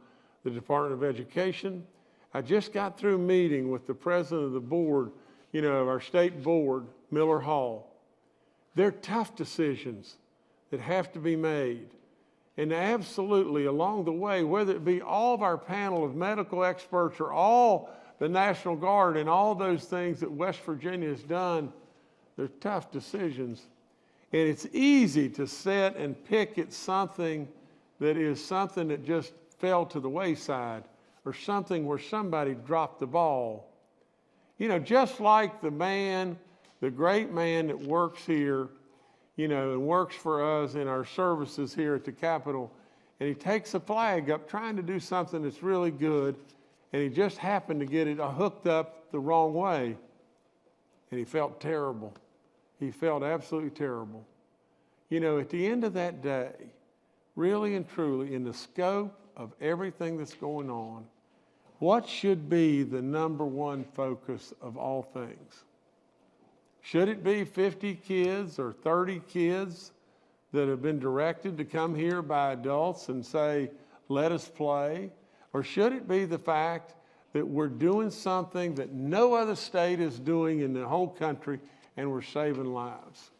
the Department of Education. I just got through meeting with the president of the board, you know, of our state board, Miller Hall. They're tough decisions that have to be made. And absolutely along the way, whether it be all of our panel of medical experts or all the National Guard and all those things that West Virginia has done, they're tough decisions. And it's easy to sit and pick at something that just fell to the wayside, or something where somebody dropped the ball. You know, just like the great man that works here, you know, and works for us in our services here at the Capitol, and he takes a flag up trying to do something that's really good, and he just happened to get it hooked up the wrong way, and he felt terrible. He felt absolutely terrible. You know, at the end of that day, really and truly, in the scope of everything that's going on, what should be the number one focus of all things? Should it be 50 kids or 30 kids that have been directed to come here by adults and say, let us play? Or should it be the fact that we're doing something that no other state is doing in the whole country, and we're saving lives?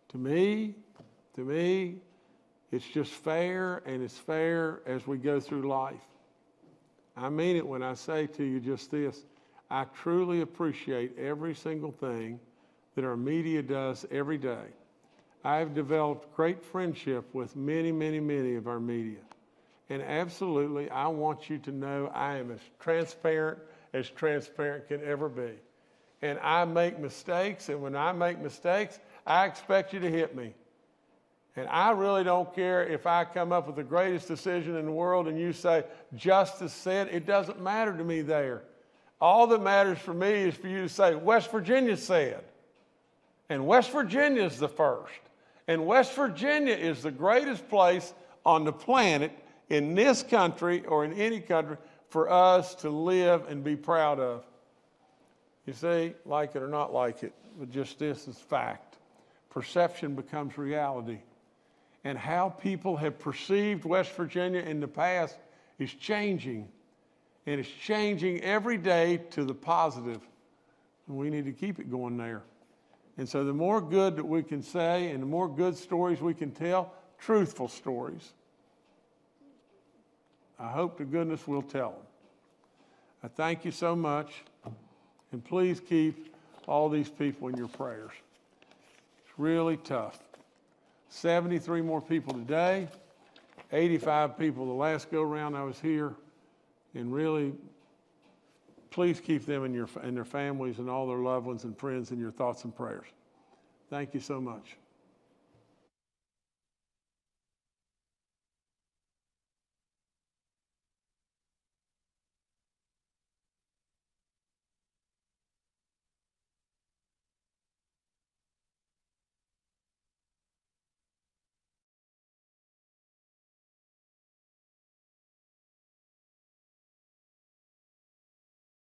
To me, it's just fair, and it's fair as we go through life. I mean it when I say to you just this. I truly appreciate every single thing that our media does every day. I've developed great friendship with many of our media. And absolutely, I want you to know I am as transparent can ever be. And I make mistakes, and when I make mistakes, I expect you to hit me. And I really don't care if I come up with the greatest decision in the world and you say, justice said. It doesn't matter to me there. All that matters for me is for you to say, West Virginia said. And West Virginia is the first. And West Virginia is the greatest place on the planet, in this country or in any country, for us to live and be proud of. You see, like it or not like it, but just this is fact. Perception becomes reality. And how people have perceived West Virginia in the past is changing. And it's changing every day to the positive. And we need to keep it going there. And so the more good that we can say and the more good stories we can tell, truthful stories, I hope to goodness we'll tell them. I thank you so much. And please keep all these people in your prayers. It's really tough. 73 more people today, 85 people the last go-round I was here. And really, please keep them and their families and all their loved ones and friends in your thoughts and prayers. Thank you so much.